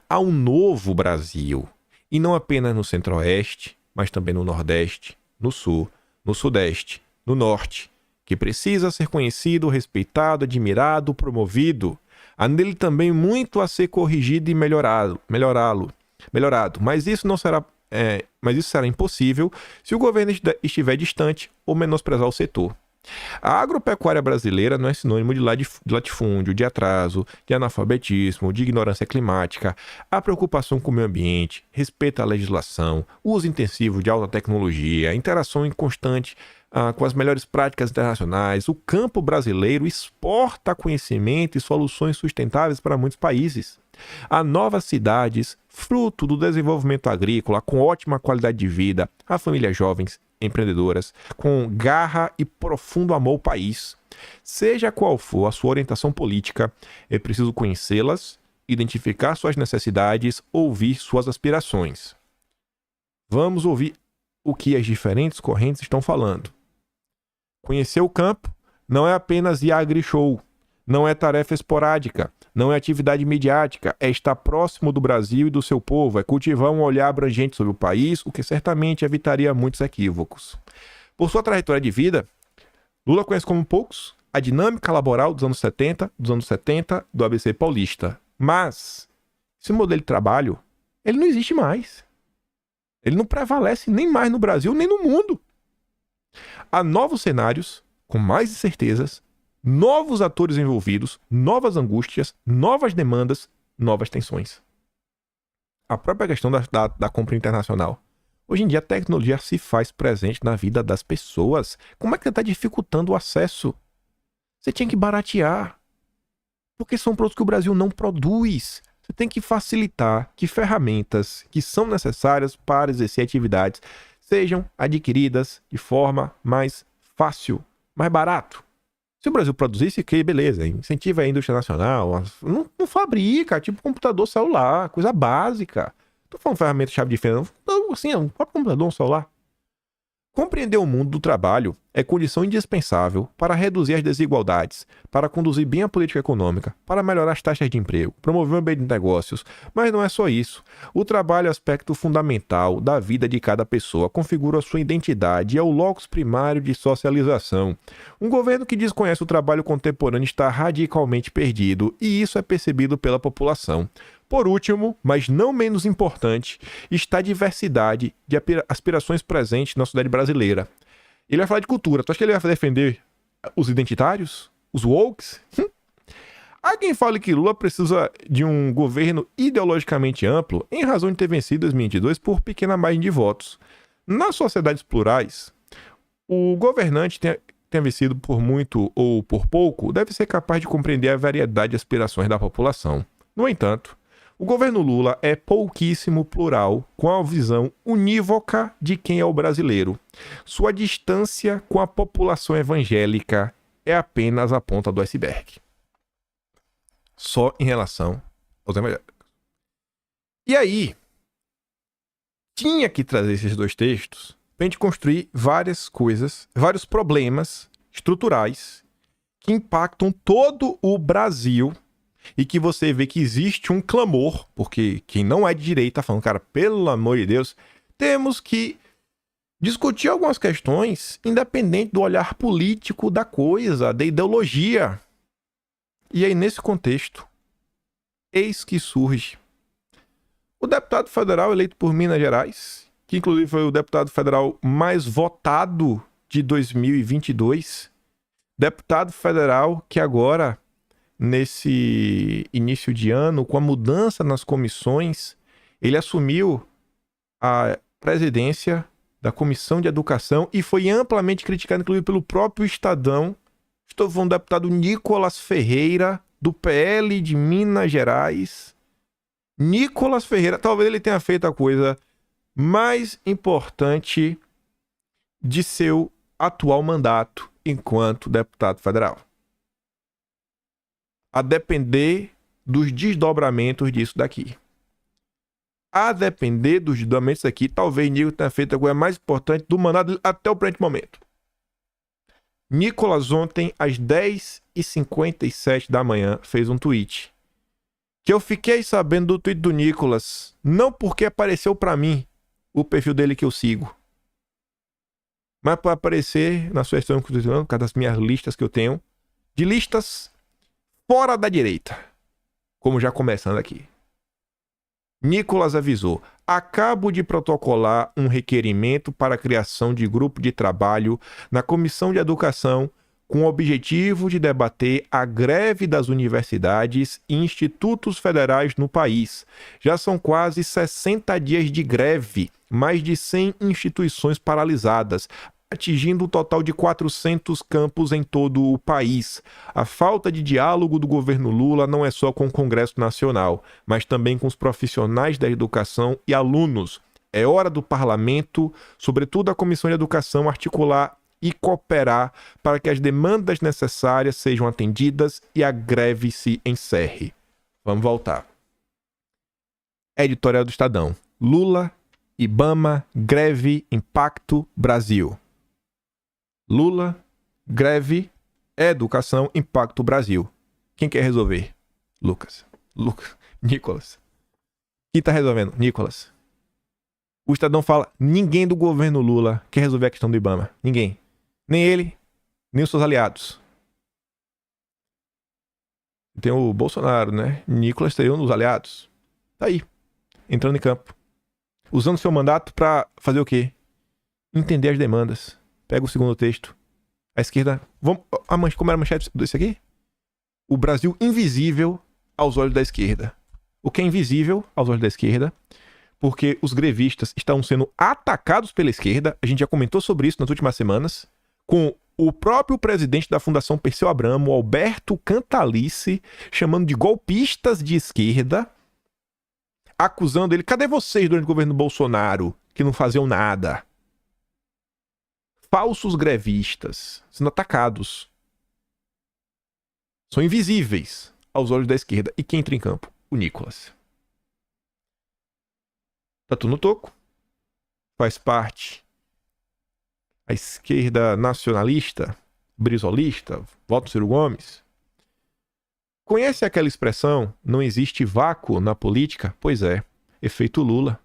Há um novo Brasil. E não apenas no centro-oeste, mas também no nordeste, no sul, no sudeste, no norte, que precisa ser conhecido, respeitado, admirado, promovido. Há nele também muito a ser corrigido e melhorado. Mas isso será impossível se o governo estiver distante ou menosprezar o setor. A agropecuária brasileira não é sinônimo de latifúndio, de atraso, de analfabetismo, de ignorância climática. A preocupação com o meio ambiente, respeito à legislação, uso intensivo de alta tecnologia, interação constante com as melhores práticas internacionais. O campo brasileiro exporta conhecimento e soluções sustentáveis para muitos países. Há novas cidades, fruto do desenvolvimento agrícola, com ótima qualidade de vida, há famílias jovens, empreendedoras, com garra e profundo amor ao país. Seja qual for a sua orientação política, é preciso conhecê-las, identificar suas necessidades, ouvir suas aspirações. Vamos ouvir o que as diferentes correntes estão falando. Conhecer o campo não é apenas ir agri-show, não é tarefa esporádica, não é atividade midiática, é estar próximo do Brasil e do seu povo, é cultivar um olhar abrangente sobre o país, o que certamente evitaria muitos equívocos. Por sua trajetória de vida, Lula conhece como poucos a dinâmica laboral dos anos 70 do ABC paulista. Mas esse modelo de trabalho, ele não existe mais. Ele não prevalece nem mais no Brasil, nem no mundo. Há novos cenários, com mais incertezas, novos atores envolvidos, novas angústias, novas demandas, novas tensões. A própria questão da compra internacional. Hoje em dia a tecnologia se faz presente na vida das pessoas. Como é que você está dificultando o acesso? Você tinha que baratear. Porque são produtos que o Brasil não produz. Você tem que facilitar que ferramentas que são necessárias para exercer atividades sejam adquiridas de forma mais fácil, mais barato. Se o Brasil produzisse, que beleza, incentiva a indústria nacional, não fabrica, tipo computador celular, coisa básica. Tô falando ferramenta chave de fenda, assim, um próprio computador, um celular. Compreender o mundo do trabalho é condição indispensável para reduzir as desigualdades, para conduzir bem a política econômica, para melhorar as taxas de emprego, promover o ambiente de negócios. Mas não é só isso. O trabalho é aspecto fundamental da vida de cada pessoa, configura a sua identidade e é o locus primário de socialização. Um governo que desconhece o trabalho contemporâneo está radicalmente perdido, e isso é percebido pela população. Por último, mas não menos importante, está a diversidade de aspirações presentes na sociedade brasileira. Ele vai falar de cultura. Tu acha que ele vai defender os identitários? Os wokes? Há quem fale que Lula precisa de um governo ideologicamente amplo em razão de ter vencido em 2022 por pequena margem de votos. Nas sociedades plurais, o governante tenha vencido por muito ou por pouco, deve ser capaz de compreender a variedade de aspirações da população. No entanto, o governo Lula é pouquíssimo plural, com a visão unívoca de quem é o brasileiro. Sua distância com a população evangélica é apenas a ponta do iceberg. Só em relação aos evangélicos. E aí, tinha que trazer esses 2 textos para a gente construir várias coisas, vários problemas estruturais que impactam todo o Brasil. E que você vê que existe um clamor, porque quem não é de direita falando, cara, pelo amor de Deus, temos que discutir algumas questões independente do olhar político da coisa, da ideologia. E aí, nesse contexto, eis que surge o deputado federal eleito por Minas Gerais que inclusive foi o deputado federal mais votado de 2022. Deputado federal que agora, nesse início de ano, com a mudança nas comissões, ele assumiu a presidência da Comissão de Educação e foi amplamente criticado, inclusive pelo próprio Estadão. Estou falando do deputado Nicolas Ferreira, do PL de Minas Gerais. Nicolas Ferreira, talvez ele tenha feito a coisa mais importante de seu atual mandato enquanto deputado federal. A depender dos desdobramentos disso daqui. A depender dos desdobramentos aqui, talvez Nicolas tenha feito a coisa mais importante do mandato até o presente momento. Nicolas ontem, às 10h57 da manhã, fez um tweet. Que eu fiquei sabendo do tweet do Nicolas, não porque apareceu pra mim o perfil dele que eu sigo, mas para aparecer na sua questão, por causa das minhas listas que eu tenho, de listas fora da direita. Como já começando aqui. Nicolas avisou: acabo de protocolar um requerimento para a criação de grupo de trabalho na Comissão de Educação com o objetivo de debater a greve das universidades e institutos federais no país. Já são quase 60 dias de greve, mais de 100 instituições paralisadas, atingindo um total de 400 campos em todo o país. A falta de diálogo do governo Lula não é só com o Congresso Nacional, mas também com os profissionais da educação e alunos. É hora do parlamento, sobretudo a Comissão de Educação, articular e cooperar para que as demandas necessárias sejam atendidas e a greve se encerre. Vamos voltar. Editorial do Estadão. Lula, Ibama, greve, impacto, Brasil. Lula, greve, educação, impacto, Brasil. Quem quer resolver? Nicolas. Quem tá resolvendo? Nicolas. O Estadão fala, ninguém do governo Lula quer resolver a questão do Ibama. Ninguém. Nem ele, nem os seus aliados. Tem o Bolsonaro, né? Nicolas seria um dos aliados. Tá aí. Entrando em campo. Usando seu mandato pra fazer o quê? Entender as demandas. Pega o segundo texto. A esquerda... Como era a manchete desse aqui? O Brasil invisível aos olhos da esquerda. O que é invisível aos olhos da esquerda? Porque os grevistas estão sendo atacados pela esquerda. A gente já comentou sobre isso nas últimas semanas. Com o próprio presidente da Fundação Perseu Abramo, Alberto Cantalice, chamando de golpistas de esquerda, acusando ele. Cadê vocês durante o governo Bolsonaro que não faziam nada? Falsos grevistas sendo atacados. São invisíveis aos olhos da esquerda. E quem entra em campo? O Nicolas. Tá tudo no toco. Faz parte a esquerda nacionalista, brisolista, voto Ciro Gomes. Conhece aquela expressão, não existe vácuo na política? Pois é, efeito Lula.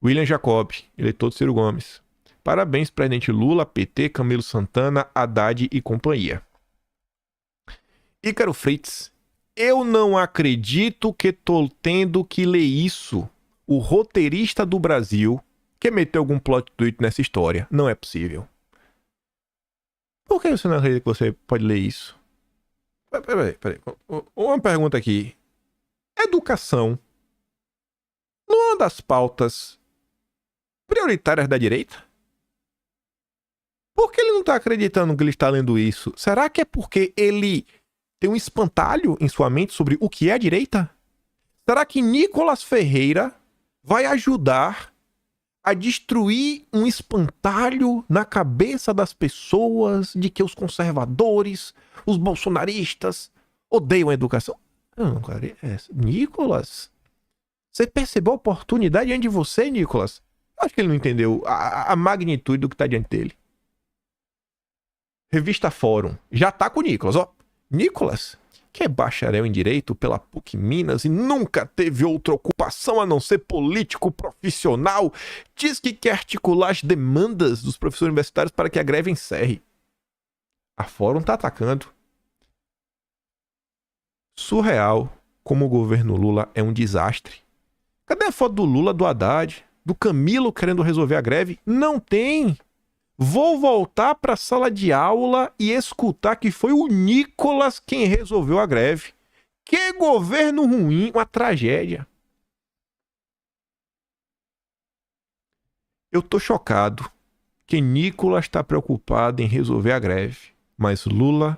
William Jacob, eleitor de Ciro Gomes. Parabéns, presidente Lula, PT, Camilo Santana, Haddad e companhia. Ícaro Fritz, eu não acredito que tô tendo que ler isso. O roteirista do Brasil quer meter algum plot twist nessa história. Não é possível. Por que você não acredita que você pode ler isso? Peraí. Uma pergunta aqui. Educação não é uma das pautas prioritárias da direita? Por que ele não está acreditando que ele está lendo isso? Será que é porque ele tem um espantalho em sua mente sobre o que é a direita? Será que Nicolas Ferreira vai ajudar a destruir um espantalho na cabeça das pessoas de que os conservadores, os bolsonaristas, odeiam a educação? Não, cara, Nicolas, você percebeu a oportunidade diante de você, Nicolas? Acho que ele não entendeu a magnitude do que está diante dele. Revista Fórum, já tá com o Nicolas, ó. Nicolas, que é bacharel em Direito pela PUC Minas e nunca teve outra ocupação a não ser político profissional, diz que quer articular as demandas dos professores universitários para que a greve encerre. A Fórum tá atacando. Surreal como o governo Lula é um desastre. Cadê a foto do Lula, do Haddad? do Camilo querendo resolver a greve? Não tem. Vou voltar para a sala de aula e escutar que foi o Nicolas quem resolveu a greve. Que governo ruim, uma tragédia. Eu tô chocado que Nicolas está preocupado em resolver a greve, mas Lula,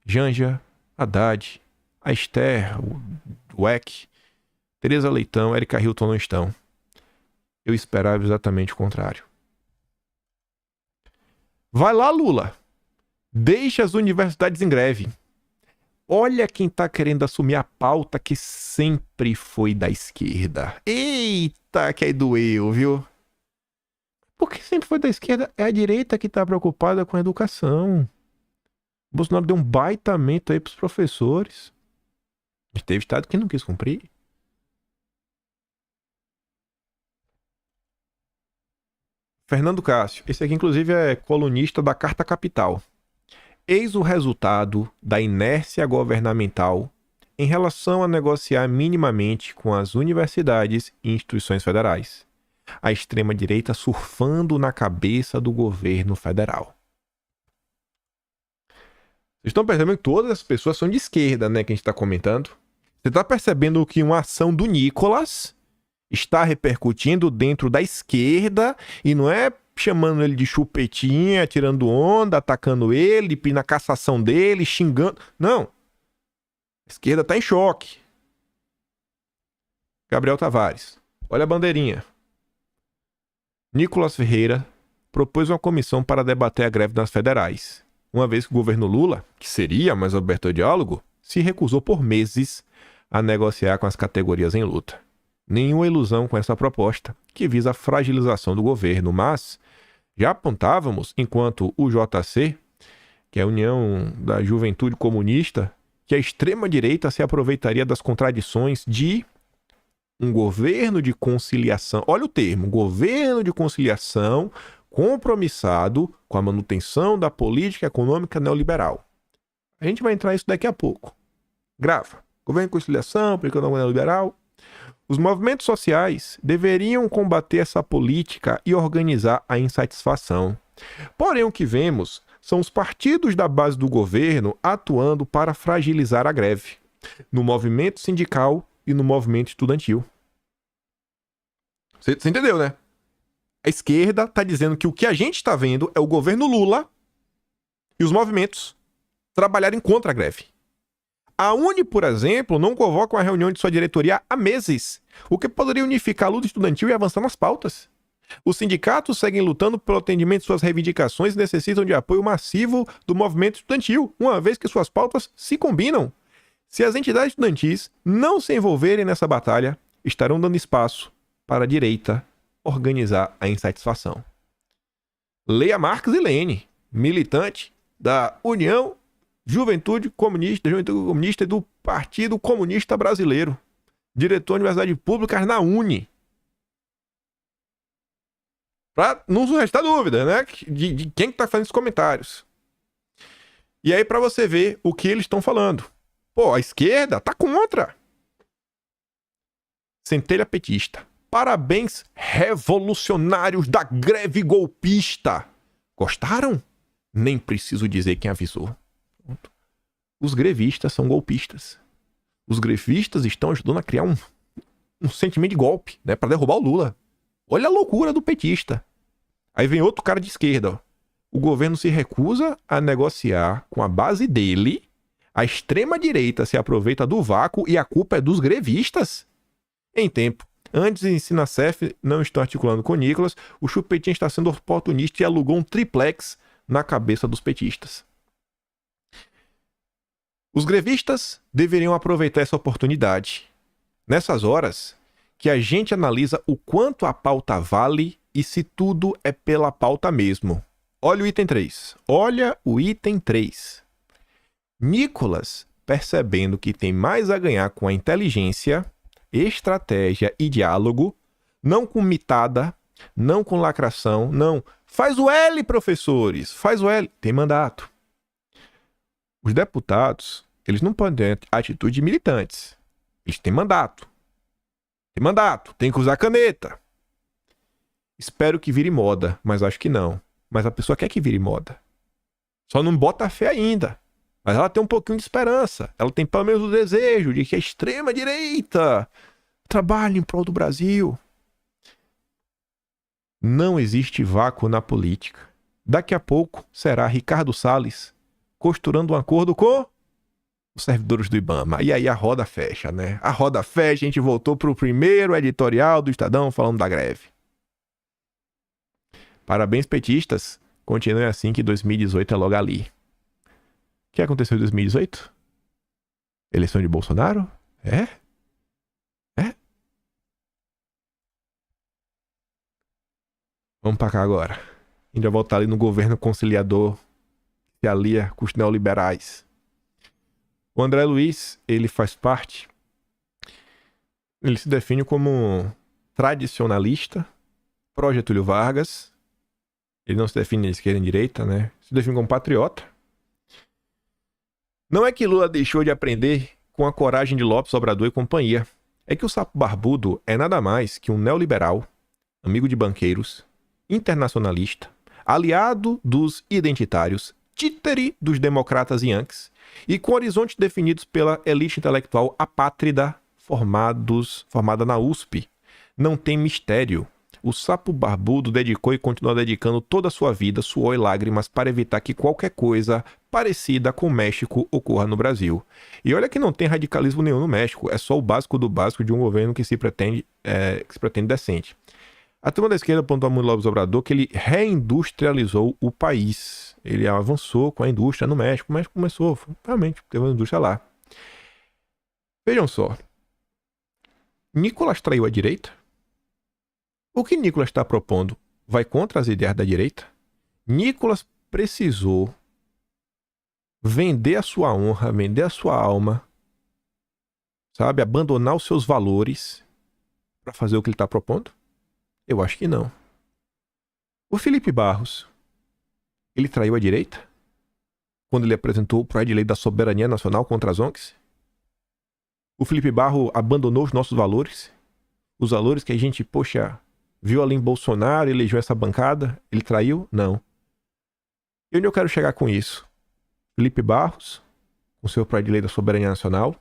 Janja, Haddad, a Esther, o Eck, Tereza Leitão, Erika Hilton não estão. Eu esperava exatamente o contrário. Vai lá, Lula. Deixa as universidades em greve. Olha quem tá querendo assumir a pauta que sempre foi da esquerda. Eita, que aí doeu, viu? Porque sempre foi da esquerda, é a direita que tá preocupada com a educação. O Bolsonaro deu um baitamento aí pros professores. Mas teve estado que não quis cumprir. Fernando Cássio, esse aqui inclusive é colunista da Carta Capital. Eis o resultado da inércia governamental em relação a negociar minimamente com as universidades e instituições federais. A extrema-direita surfando na cabeça do governo federal. Vocês estão percebendo que todas as pessoas são de esquerda, né, que a gente está comentando? Você está percebendo que uma ação do Nicolas está repercutindo dentro da esquerda e não é chamando ele de chupetinha, tirando onda, atacando ele, na cassação dele, xingando. Não. A esquerda está em choque. Gabriel Tavares. Olha a bandeirinha. Nicolas Ferreira propôs uma comissão para debater a greve das federais, uma vez que o governo Lula, que seria mais aberto ao diálogo, se recusou por meses a negociar com as categorias em luta. Nenhuma ilusão com essa proposta, que visa a fragilização do governo, mas já apontávamos, enquanto o JC, que é a União da Juventude Comunista, que a extrema-direita se aproveitaria das contradições de um governo de conciliação, olha o termo, governo de conciliação compromissado com a manutenção da política econômica neoliberal. A gente vai entrar nisso daqui a pouco. Grava. Governo de conciliação, política econômica neoliberal. Os movimentos sociais deveriam combater essa política e organizar a insatisfação. Porém, o que vemos são os partidos da base do governo atuando para fragilizar a greve, no movimento sindical e no movimento estudantil. Você entendeu, né? A esquerda está dizendo que o que a gente está vendo é o governo Lula e os movimentos trabalharem contra a greve. A Uni, por exemplo, não convoca uma reunião de sua diretoria há meses, o que poderia unificar a luta estudantil e avançar nas pautas. Os sindicatos seguem lutando pelo atendimento de suas reivindicações e necessitam de apoio massivo do movimento estudantil, uma vez que suas pautas se combinam. Se as entidades estudantis não se envolverem nessa batalha, estarão dando espaço para a direita organizar a insatisfação. Leia Marx e Lênin, militante da Juventude Comunista e do Partido Comunista Brasileiro, diretor de Universidade Pública na Uni. Pra não restar dúvida, né? De quem está fazendo esses comentários. E aí, para você ver o que eles estão falando. Pô, a esquerda tá contra. Centelha petista. Parabéns, revolucionários da greve golpista. Gostaram? Nem preciso dizer quem avisou. Os grevistas são golpistas. Os grevistas estão ajudando a criar um sentimento de golpe, né, para derrubar o Lula. Olha a loucura do petista. Aí vem outro cara de esquerda. Ó. O governo se recusa a negociar com a base dele. A extrema-direita se aproveita do vácuo e a culpa é dos grevistas. Em tempo, antes de Sinacef não estão articulando com Nicolas, o Chupetinha está sendo oportunista e alugou um triplex na cabeça dos petistas. Os grevistas deveriam aproveitar essa oportunidade. Nessas horas, que a gente analisa o quanto a pauta vale e se tudo é pela pauta mesmo. Olha o item 3. Olha o item 3. Nicolas, percebendo que tem mais a ganhar com a inteligência, estratégia e diálogo, não com mitada, não com lacração, não. Faz o L, professores, faz o L. Tem mandato. Os deputados, eles não podem ter atitude de militantes. Eles têm mandato. Tem mandato, tem que usar caneta. Espero que vire moda, mas acho que não. Mas a pessoa quer que vire moda. Só não bota fé ainda. Mas ela tem um pouquinho de esperança. Ela tem pelo menos o desejo de que a extrema-direita trabalhe em prol do Brasil. Não existe vácuo na política. Daqui a pouco será Ricardo Salles costurando um acordo com os servidores do IBAMA. E aí a roda fecha, né? A roda fecha, a gente voltou para o primeiro editorial do Estadão falando da greve. Parabéns, petistas. Continue assim que 2018 é logo ali. O que aconteceu em 2018? Eleição de Bolsonaro? É? Vamos pra cá agora. A gente vai voltar ali no governo conciliador que se alia com os neoliberais. O André Luiz, ele faz parte... Ele se define como tradicionalista, pró-Getúlio Vargas. Ele não se define de esquerda nem direita, né? Se define como patriota. Não é que Lula deixou de aprender com a coragem de Lopes, Obrador e companhia. É que o sapo barbudo é nada mais que um neoliberal, amigo de banqueiros, internacionalista, aliado dos identitários, títere dos democratas yankees e com horizontes definidos pela elite intelectual apátrida formada na USP. Não tem mistério. O sapo barbudo dedicou e continua dedicando toda a sua vida, suor e lágrimas para evitar que qualquer coisa parecida com o México ocorra no Brasil. E olha que não tem radicalismo nenhum no México, é só o básico do básico de um governo que se pretende decente. A turma da esquerda apontou a muito Lopes Obrador que ele reindustrializou o país. Ele avançou com a indústria no México, o México começou, realmente, teve uma indústria lá. Vejam só. Nicolás traiu a direita? O que Nicolás está propondo vai contra as ideias da direita? Nicolás precisou vender a sua honra, vender a sua alma, sabe? Abandonar os seus valores para fazer o que ele está propondo? Eu acho que não. O Felipe Barros, ele traiu a direita? Quando ele apresentou o projeto de lei da soberania nacional contra as ONGs? O Felipe Barros abandonou os nossos valores? Os valores que a gente, poxa, viu ali em Bolsonaro, elegeu essa bancada? Ele traiu? Não. E onde eu quero chegar com isso? Felipe Barros, com seu projeto de lei da soberania nacional,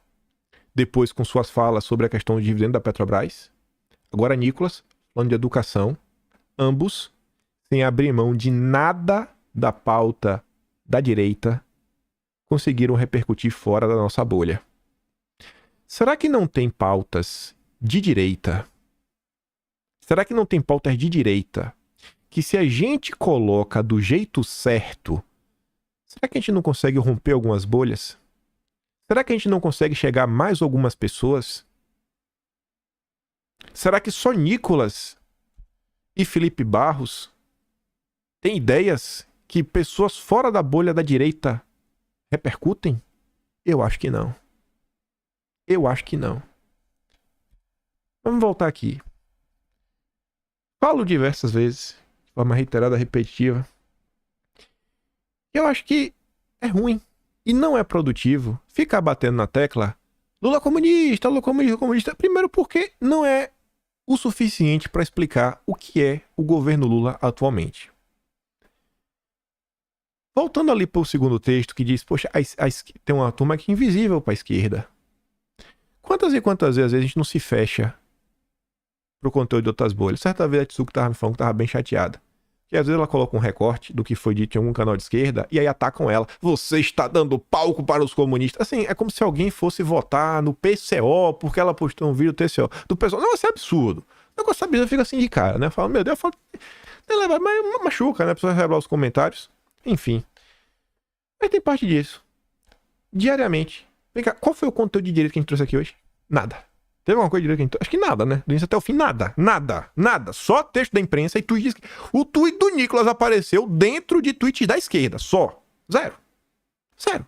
depois com suas falas sobre a questão do dividendo da Petrobras, agora Nicolás, falando de educação, ambos, sem abrir mão de nada da pauta da direita, conseguiram repercutir fora da nossa bolha. Será que não tem pautas de direita? Será que não tem pautas de direita que, se a gente coloca do jeito certo, será que a gente não consegue romper algumas bolhas? Será que a gente não consegue chegar a mais algumas pessoas? Será que só Nicolás e Felipe Barros têm ideias que pessoas fora da bolha da direita repercutem? Eu acho que não. Eu acho que não. Vamos voltar aqui. Falo diversas vezes, de forma reiterada, repetitiva. Eu acho que é ruim e não é produtivo ficar batendo na tecla Lula comunista, Lula comunista, comunista. Primeiro porque não é o suficiente para explicar o que é o governo Lula atualmente. Voltando ali para o segundo texto que diz, poxa, tem uma turma aqui invisível para a esquerda. Quantas e quantas vezes a gente não se fecha pro conteúdo de outras bolhas? Certa vez a Tsuki tava me falando que tava bem chateada. Que às vezes ela coloca um recorte do que foi dito em algum canal de esquerda e aí atacam ela. Você está dando palco para os comunistas. Assim, é como se alguém fosse votar no PCO porque ela postou um vídeo do TCO. Do pessoal. Não, isso é absurdo. O negócio absurdo fica assim de cara, né? Fala, meu Deus, mas machuca, né? A pessoa revelar os comentários. Enfim. Mas tem parte disso. Diariamente. Vem cá, qual foi o conteúdo de direito que a gente trouxe aqui hoje? Nada. Teve alguma coisa de direito que a gente trouxe? Acho que nada, né? Do início até o fim, nada. Nada. Nada. Só texto da imprensa e tweet. O tweet do Nicolás apareceu dentro de tweet da esquerda. Só. Zero. Zero.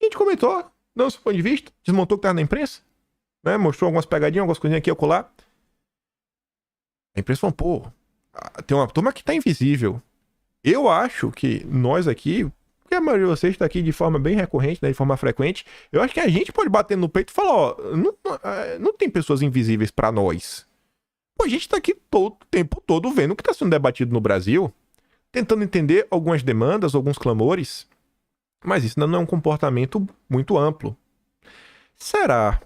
A gente comentou, deu seu ponto de vista, desmontou o que estava na imprensa, né? Mostrou algumas pegadinhas, algumas coisinhas aqui, acolá. A imprensa falou, pô, tem uma turma que tá invisível. Eu acho que nós aqui, porque a maioria de vocês está aqui de forma bem recorrente, né, de forma frequente, eu acho que a gente pode bater no peito e falar, ó, não tem pessoas invisíveis para nós. Pô, a gente tá aqui todo o tempo todo vendo o que está sendo debatido no Brasil, tentando entender algumas demandas, alguns clamores, mas isso ainda não é um comportamento muito amplo. Será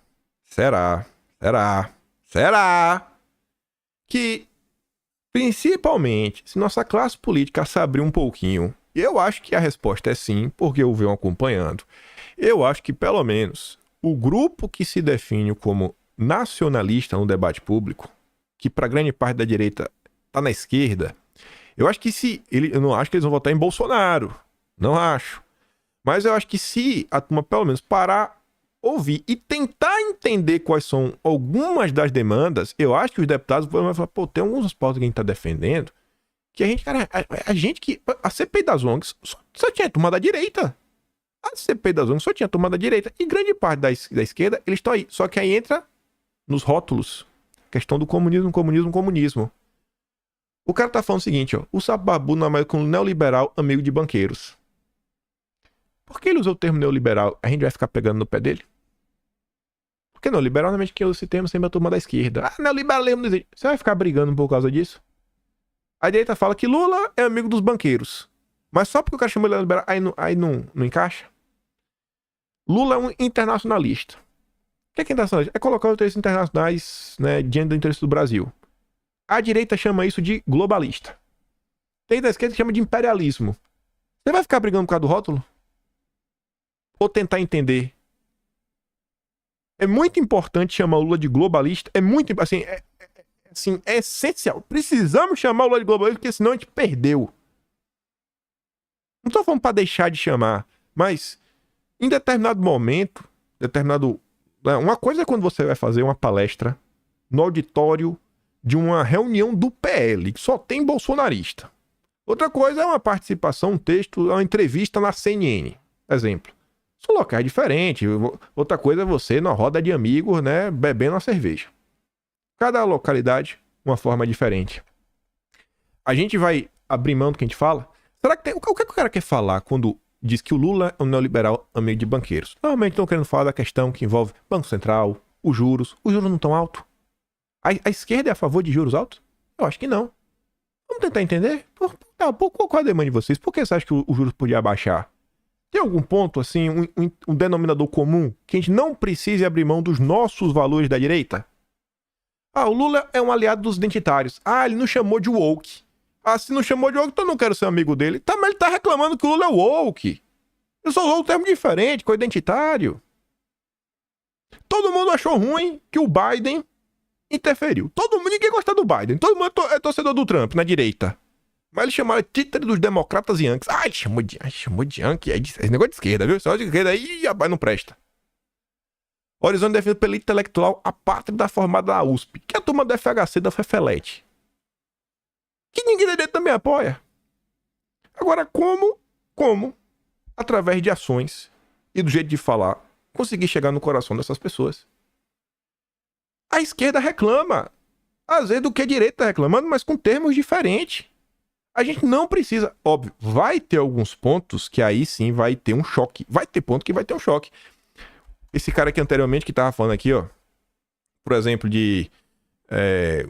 que, principalmente, se nossa classe política se abrir um pouquinho, e eu acho que a resposta é sim, porque eu venho acompanhando, eu acho que, pelo menos, o grupo que se define como nacionalista no debate público, que para grande parte da direita tá na esquerda, eu acho que eu não acho que eles vão votar em Bolsonaro, não acho. Mas eu acho que se a turma, pelo menos, parar, ouvir e tentar entender quais são algumas das demandas, eu acho que os deputados vão falar, pô, tem alguns pautas que a gente tá defendendo, que a gente, cara, a gente que... A CPI das ONGs só tinha turma da direita. A CPI das ONGs só tinha turma da direita. E grande parte da esquerda, eles estão aí. Só que aí entra nos rótulos. Questão do comunismo. O cara tá falando o seguinte, ó. O Sapo Barbudo não é mais que um neoliberal amigo de banqueiros. Por que ele usou o termo neoliberal? A gente vai ficar pegando no pé dele? Porque neoliberal, normalmente, que usa esse termo sempre a turma da esquerda. Ah, neoliberalismo não existe. Você vai ficar brigando por causa disso? A direita fala que Lula é amigo dos banqueiros. Mas só porque o cara chamou ele de neoliberal, aí não encaixa? Lula é um internacionalista. O que é internacionalista? É colocar os interesses internacionais, né, diante do interesse do Brasil. A direita chama isso de globalista. Tem da esquerda que chama de imperialismo. Você vai ficar brigando por causa do rótulo? Ou tentar entender? É muito importante chamar o Lula de globalista. É muito, assim, é essencial. Precisamos chamar o Lula de globalista, porque senão a gente perdeu. Não tô falando pra deixar de chamar, mas em determinado momento, uma coisa é quando você vai fazer uma palestra no auditório de uma reunião do PL, que só tem bolsonarista. Outra coisa é uma participação, um texto, uma entrevista na CNN. Exemplo. São locais diferentes. Outra coisa é você na roda de amigos, né, bebendo uma cerveja. Cada localidade, uma forma diferente. A gente vai abrir mão do que a gente fala? Será que o que o cara quer falar quando diz que o Lula é um neoliberal amigo de banqueiros? Normalmente estão querendo falar da questão que envolve Banco Central, os juros. Os juros não estão altos? A esquerda é a favor de juros altos? Eu acho que não. Vamos tentar entender? Qual é a demanda de vocês? Por que você acha que os juros podiam abaixar? Tem algum ponto, assim, um denominador comum que a gente não precise abrir mão dos nossos valores da direita? Ah, o Lula é um aliado dos identitários. Ah, ele não chamou de woke. Ah, se não chamou de woke, então eu não quero ser amigo dele. Tá, mas ele tá reclamando que o Lula é woke. Ele só usou um termo diferente, com identitário. Todo mundo achou ruim que o Biden interferiu. Ninguém gosta do Biden. Todo mundo é torcedor do Trump, na direita. Mas ele chamou de títere dos democratas Yankees. Ah, ele chamou de Yankee. É negócio de esquerda, viu? Só de esquerda aí, rapaz, não presta. Horizonte definido pela elite intelectual a pátria formada da USP. Que é a turma do FHC da FEFELET. Que ninguém da direita também apoia. Agora, como, através de ações e do jeito de falar, conseguir chegar no coração dessas pessoas? A esquerda reclama. Às vezes do que a direita tá reclamando, mas com termos diferentes. A gente não precisa... Óbvio, vai ter alguns pontos que aí sim vai ter um choque. Vai ter ponto que vai ter um choque. Esse cara aqui anteriormente que tava falando aqui, ó, por exemplo, de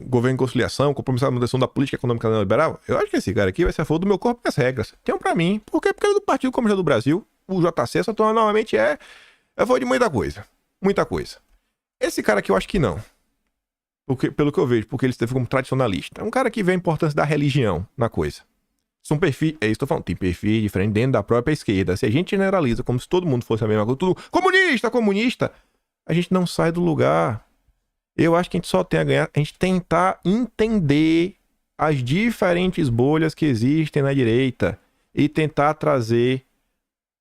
governo de conciliação, compromisso com a manutenção da política econômica neoliberal, eu acho que esse cara aqui vai ser a favor do meu corpo e as regras. Tem um pra mim. Por quê? Porque ele é do Partido Comunista do Brasil, o JC, essa turma normalmente é a favor de muita coisa. Muita coisa. Esse cara aqui eu acho que não. Pelo que eu vejo, porque ele esteve como tradicionalista. É um cara que vê a importância da religião na coisa. São perfis, é isso que eu tô falando, tem perfis diferentes dentro da própria esquerda. Se a gente generaliza como se todo mundo fosse a mesma coisa, tudo comunista, a gente não sai do lugar. Eu acho que a gente só tem a ganhar, a gente tentar entender as diferentes bolhas que existem na direita e tentar trazer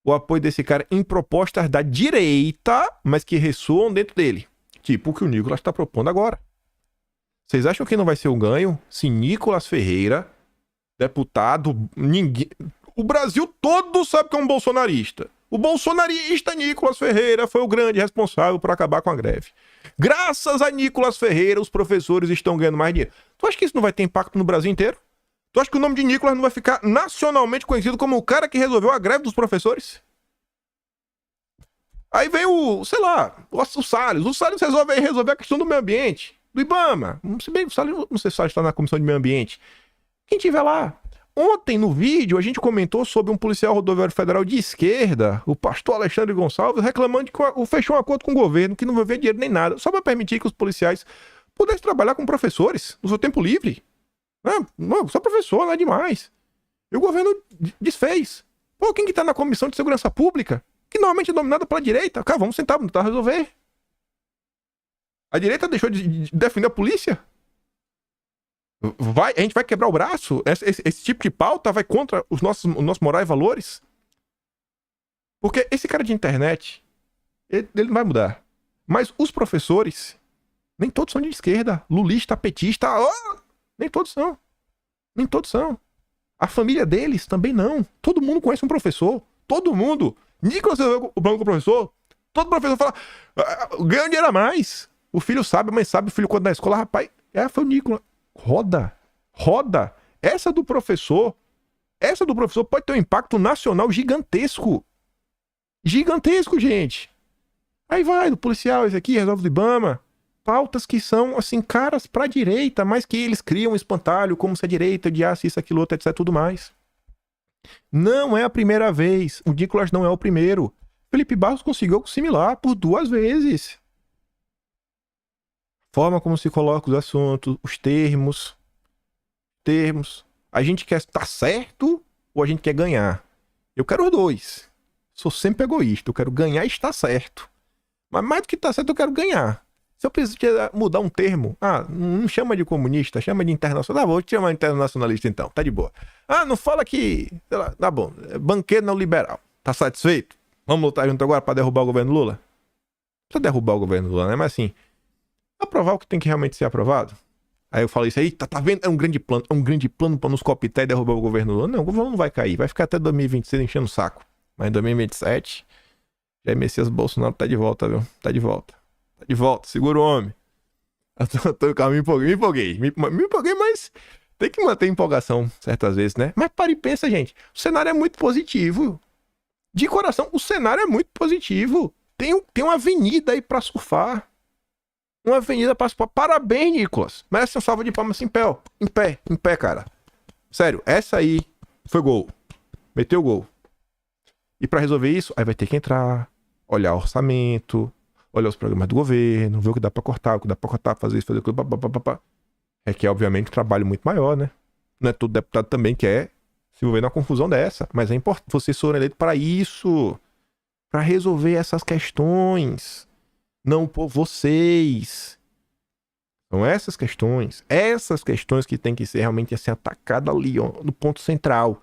o apoio desse cara em propostas da direita, mas que ressoam dentro dele. Tipo o que o Nicolas está propondo agora. Vocês acham que não vai ser um ganho se Nicolas Ferreira, deputado, o Brasil todo sabe que é um bolsonarista. O bolsonarista Nicolas Ferreira foi o grande responsável por acabar com a greve. Graças a Nicolas Ferreira, os professores estão ganhando mais dinheiro. Tu acha que isso não vai ter impacto no Brasil inteiro? Tu acha que o nome de Nicolas não vai ficar nacionalmente conhecido como o cara que resolveu a greve dos professores? Aí vem o Salles. O Salles resolve a questão do meio ambiente. do IBAMA. Se bem que não sei se o Salles está na Comissão de Meio Ambiente. Quem tiver lá. Ontem, no vídeo, a gente comentou sobre um policial rodoviário federal de esquerda, o pastor Alexandre Gonçalves, reclamando que fechou um acordo com o governo, que não vai ver dinheiro nem nada, só para permitir que os policiais pudessem trabalhar com professores no seu tempo livre. Não, só professor, não é demais. E o governo desfez. Pô, quem que tá na Comissão de Segurança Pública, que normalmente é dominada pela direita? Cara, vamos sentar, vamos tentar resolver. A direita deixou de defender a polícia? A gente vai quebrar o braço? Esse tipo de pauta vai contra os nossos morais e valores? Porque esse cara de internet, ele não vai mudar. Mas os professores, nem todos são de esquerda. Lulista, petista, nem todos são. Nem todos são. A família deles também não. Todo mundo conhece um professor. Todo mundo. Nicolas, o banco professor, todo professor fala, ganha dinheiro a mais. O filho sabe, a mãe sabe, o filho quando na escola, rapaz, foi o Nicolas. Roda. Essa do professor pode ter um impacto nacional gigantesco. Gigantesco, gente. Aí vai, do policial, esse aqui, resolve do IBAMA. Pautas que são, assim, caras pra direita, mas que eles criam um espantalho, como se a direita odiasse isso, aquilo, outro, etc, tudo mais. Não é a primeira vez. O Nicolas não é o primeiro. Felipe Barros conseguiu algo similar por 2 vezes. Forma como se coloca os assuntos, os termos. A gente quer estar certo ou a gente quer ganhar? Eu quero os dois. Sou sempre egoísta. Eu quero ganhar e estar certo. Mas mais do que estar certo, eu quero ganhar. Se eu precisar mudar um termo, não chama de comunista, chama de internacional. Vou te chamar de internacionalista então, tá de boa. Não fala que, sei lá, tá bom, banqueiro neoliberal. Tá satisfeito? Vamos lutar junto agora pra derrubar o governo Lula? Não precisa derrubar o governo Lula, né? Mas assim, aprovar o que tem que realmente ser aprovado. Aí eu falo isso aí, tá vendo? É um grande plano pra nos cooptar e derrubar o governo Lula. Não, o governo não vai cair, vai ficar até 2026 enchendo o saco. Mas em 2027, Jair Messias Bolsonaro tá de volta, viu? Tá de volta, segura o homem. Me empolguei, mas tem que manter empolgação certas vezes, né? Mas para e pensa, gente, o cenário é muito positivo. De coração, o cenário é muito positivo. Tem uma avenida aí pra surfar. Parabéns, Nicolas. Merece uma salva de palmas em pé, ó. Em pé, cara. Sério, essa aí foi gol. Meteu gol. E pra resolver isso, aí vai ter que entrar, olhar o orçamento, olhar os programas do governo, ver o que dá pra cortar, fazer isso, fazer aquilo, que é, obviamente, um trabalho muito maior, né? Não é todo deputado também que quer se envolver numa confusão dessa, mas é importante, vocês foram eleitos para isso, para resolver essas questões, não por vocês. São essas questões que tem que ser realmente assim, atacadas ali, ó, no ponto central.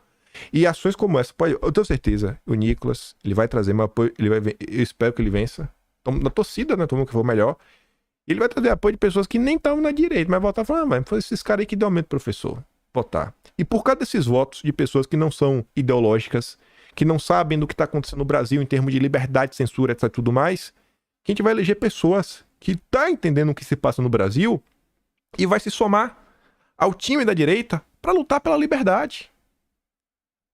E ações como essa, eu tenho certeza, o Nicolas, ele vai trazer meu apoio, eu espero que ele vença. Na torcida, né? Todo mundo que for melhor. Ele vai trazer apoio de pessoas que nem estavam na direita, mas votar falando, mas foi esses caras aí que deu aumento, professor. Votar. E por causa desses votos de pessoas que não são ideológicas, que não sabem do que está acontecendo no Brasil em termos de liberdade, censura, etc, tudo mais, que a gente vai eleger pessoas que tá entendendo o que se passa no Brasil e vai se somar ao time da direita para lutar pela liberdade.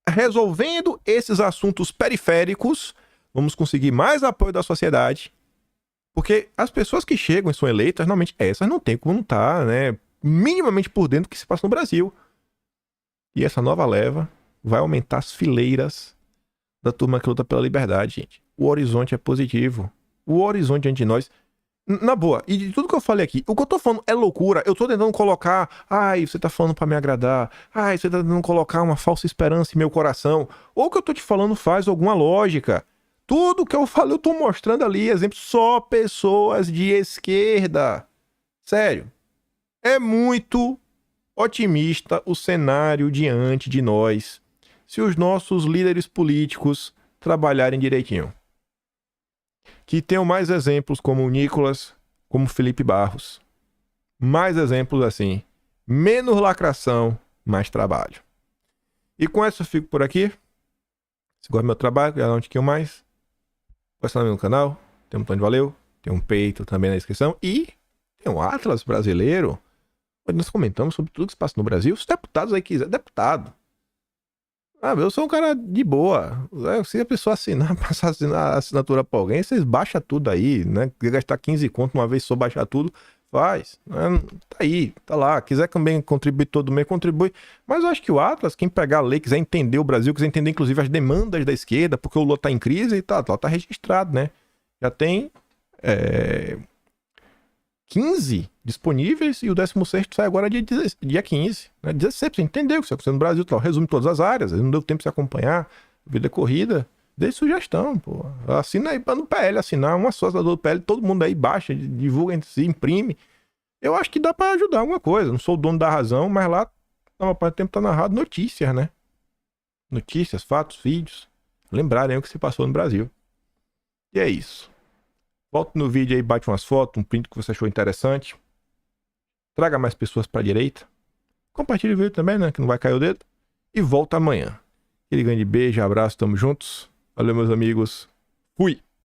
Resolvendo esses assuntos periféricos, vamos conseguir mais apoio da sociedade. Porque as pessoas que chegam e são eleitas, normalmente essas não tem como não estar, né, minimamente por dentro do que se passa no Brasil. E essa nova leva vai aumentar as fileiras da turma que luta pela liberdade, gente. O horizonte é positivo. O horizonte diante de nós... Na boa, e de tudo que eu falei aqui, o que eu tô falando é loucura. Eu tô tentando colocar, você tá falando pra me agradar, você tá tentando colocar uma falsa esperança em meu coração, ou o que eu tô te falando faz alguma lógica. Tudo que eu falei eu tô mostrando ali, exemplo, só pessoas de esquerda. Sério, é muito otimista o cenário diante de nós, se os nossos líderes políticos trabalharem direitinho. Que tenham mais exemplos como o Nicolas, como o Felipe Barros. Mais exemplos assim. Menos lacração, mais trabalho. E com isso eu fico por aqui. Se gosta do meu trabalho, já dá um tiquinho mais. Vai estar no meu canal. Tem um botão de valeu. Tem um peito também na descrição. E tem um Atlas brasileiro. Onde nós comentamos sobre tudo que se passa no Brasil. Os deputados aí quiserem. Deputado. Eu sou um cara de boa. Se a pessoa passar a assinatura pra alguém, vocês baixam tudo aí, né? Quer gastar 15 conto uma vez só baixar tudo, faz. Tá aí, tá lá. Quiser também contribuir todo mês, contribui. Mas eu acho que o Atlas, quem pegar a lei, quiser entender o Brasil, quiser entender inclusive as demandas da esquerda, porque o Lula tá em crise e tá registrado, né? Já tem 15 disponíveis e o 16º sai agora dia 15. Né? 16, pra você entender o que está acontecendo no Brasil. Tá? Resume todas as áreas, não deu tempo de se acompanhar. Vida corrida. Dê sugestão, pô. Assina aí no PL, assinar uma sócia do PL, todo mundo aí baixa, divulga, se imprime. Eu acho que dá pra ajudar alguma coisa. Não sou o dono da razão, mas lá, na maior parte do tempo, tá narrado notícias, né? Notícias, fatos, vídeos. Lembrarem o que se passou no Brasil. E é isso. Volta no vídeo aí, bate umas fotos, um print que você achou interessante. Traga mais pessoas pra direita. Compartilhe o vídeo também, né? Que não vai cair o dedo. E volta amanhã. Aquele grande beijo, abraço, tamo juntos. Valeu, meus amigos. Fui!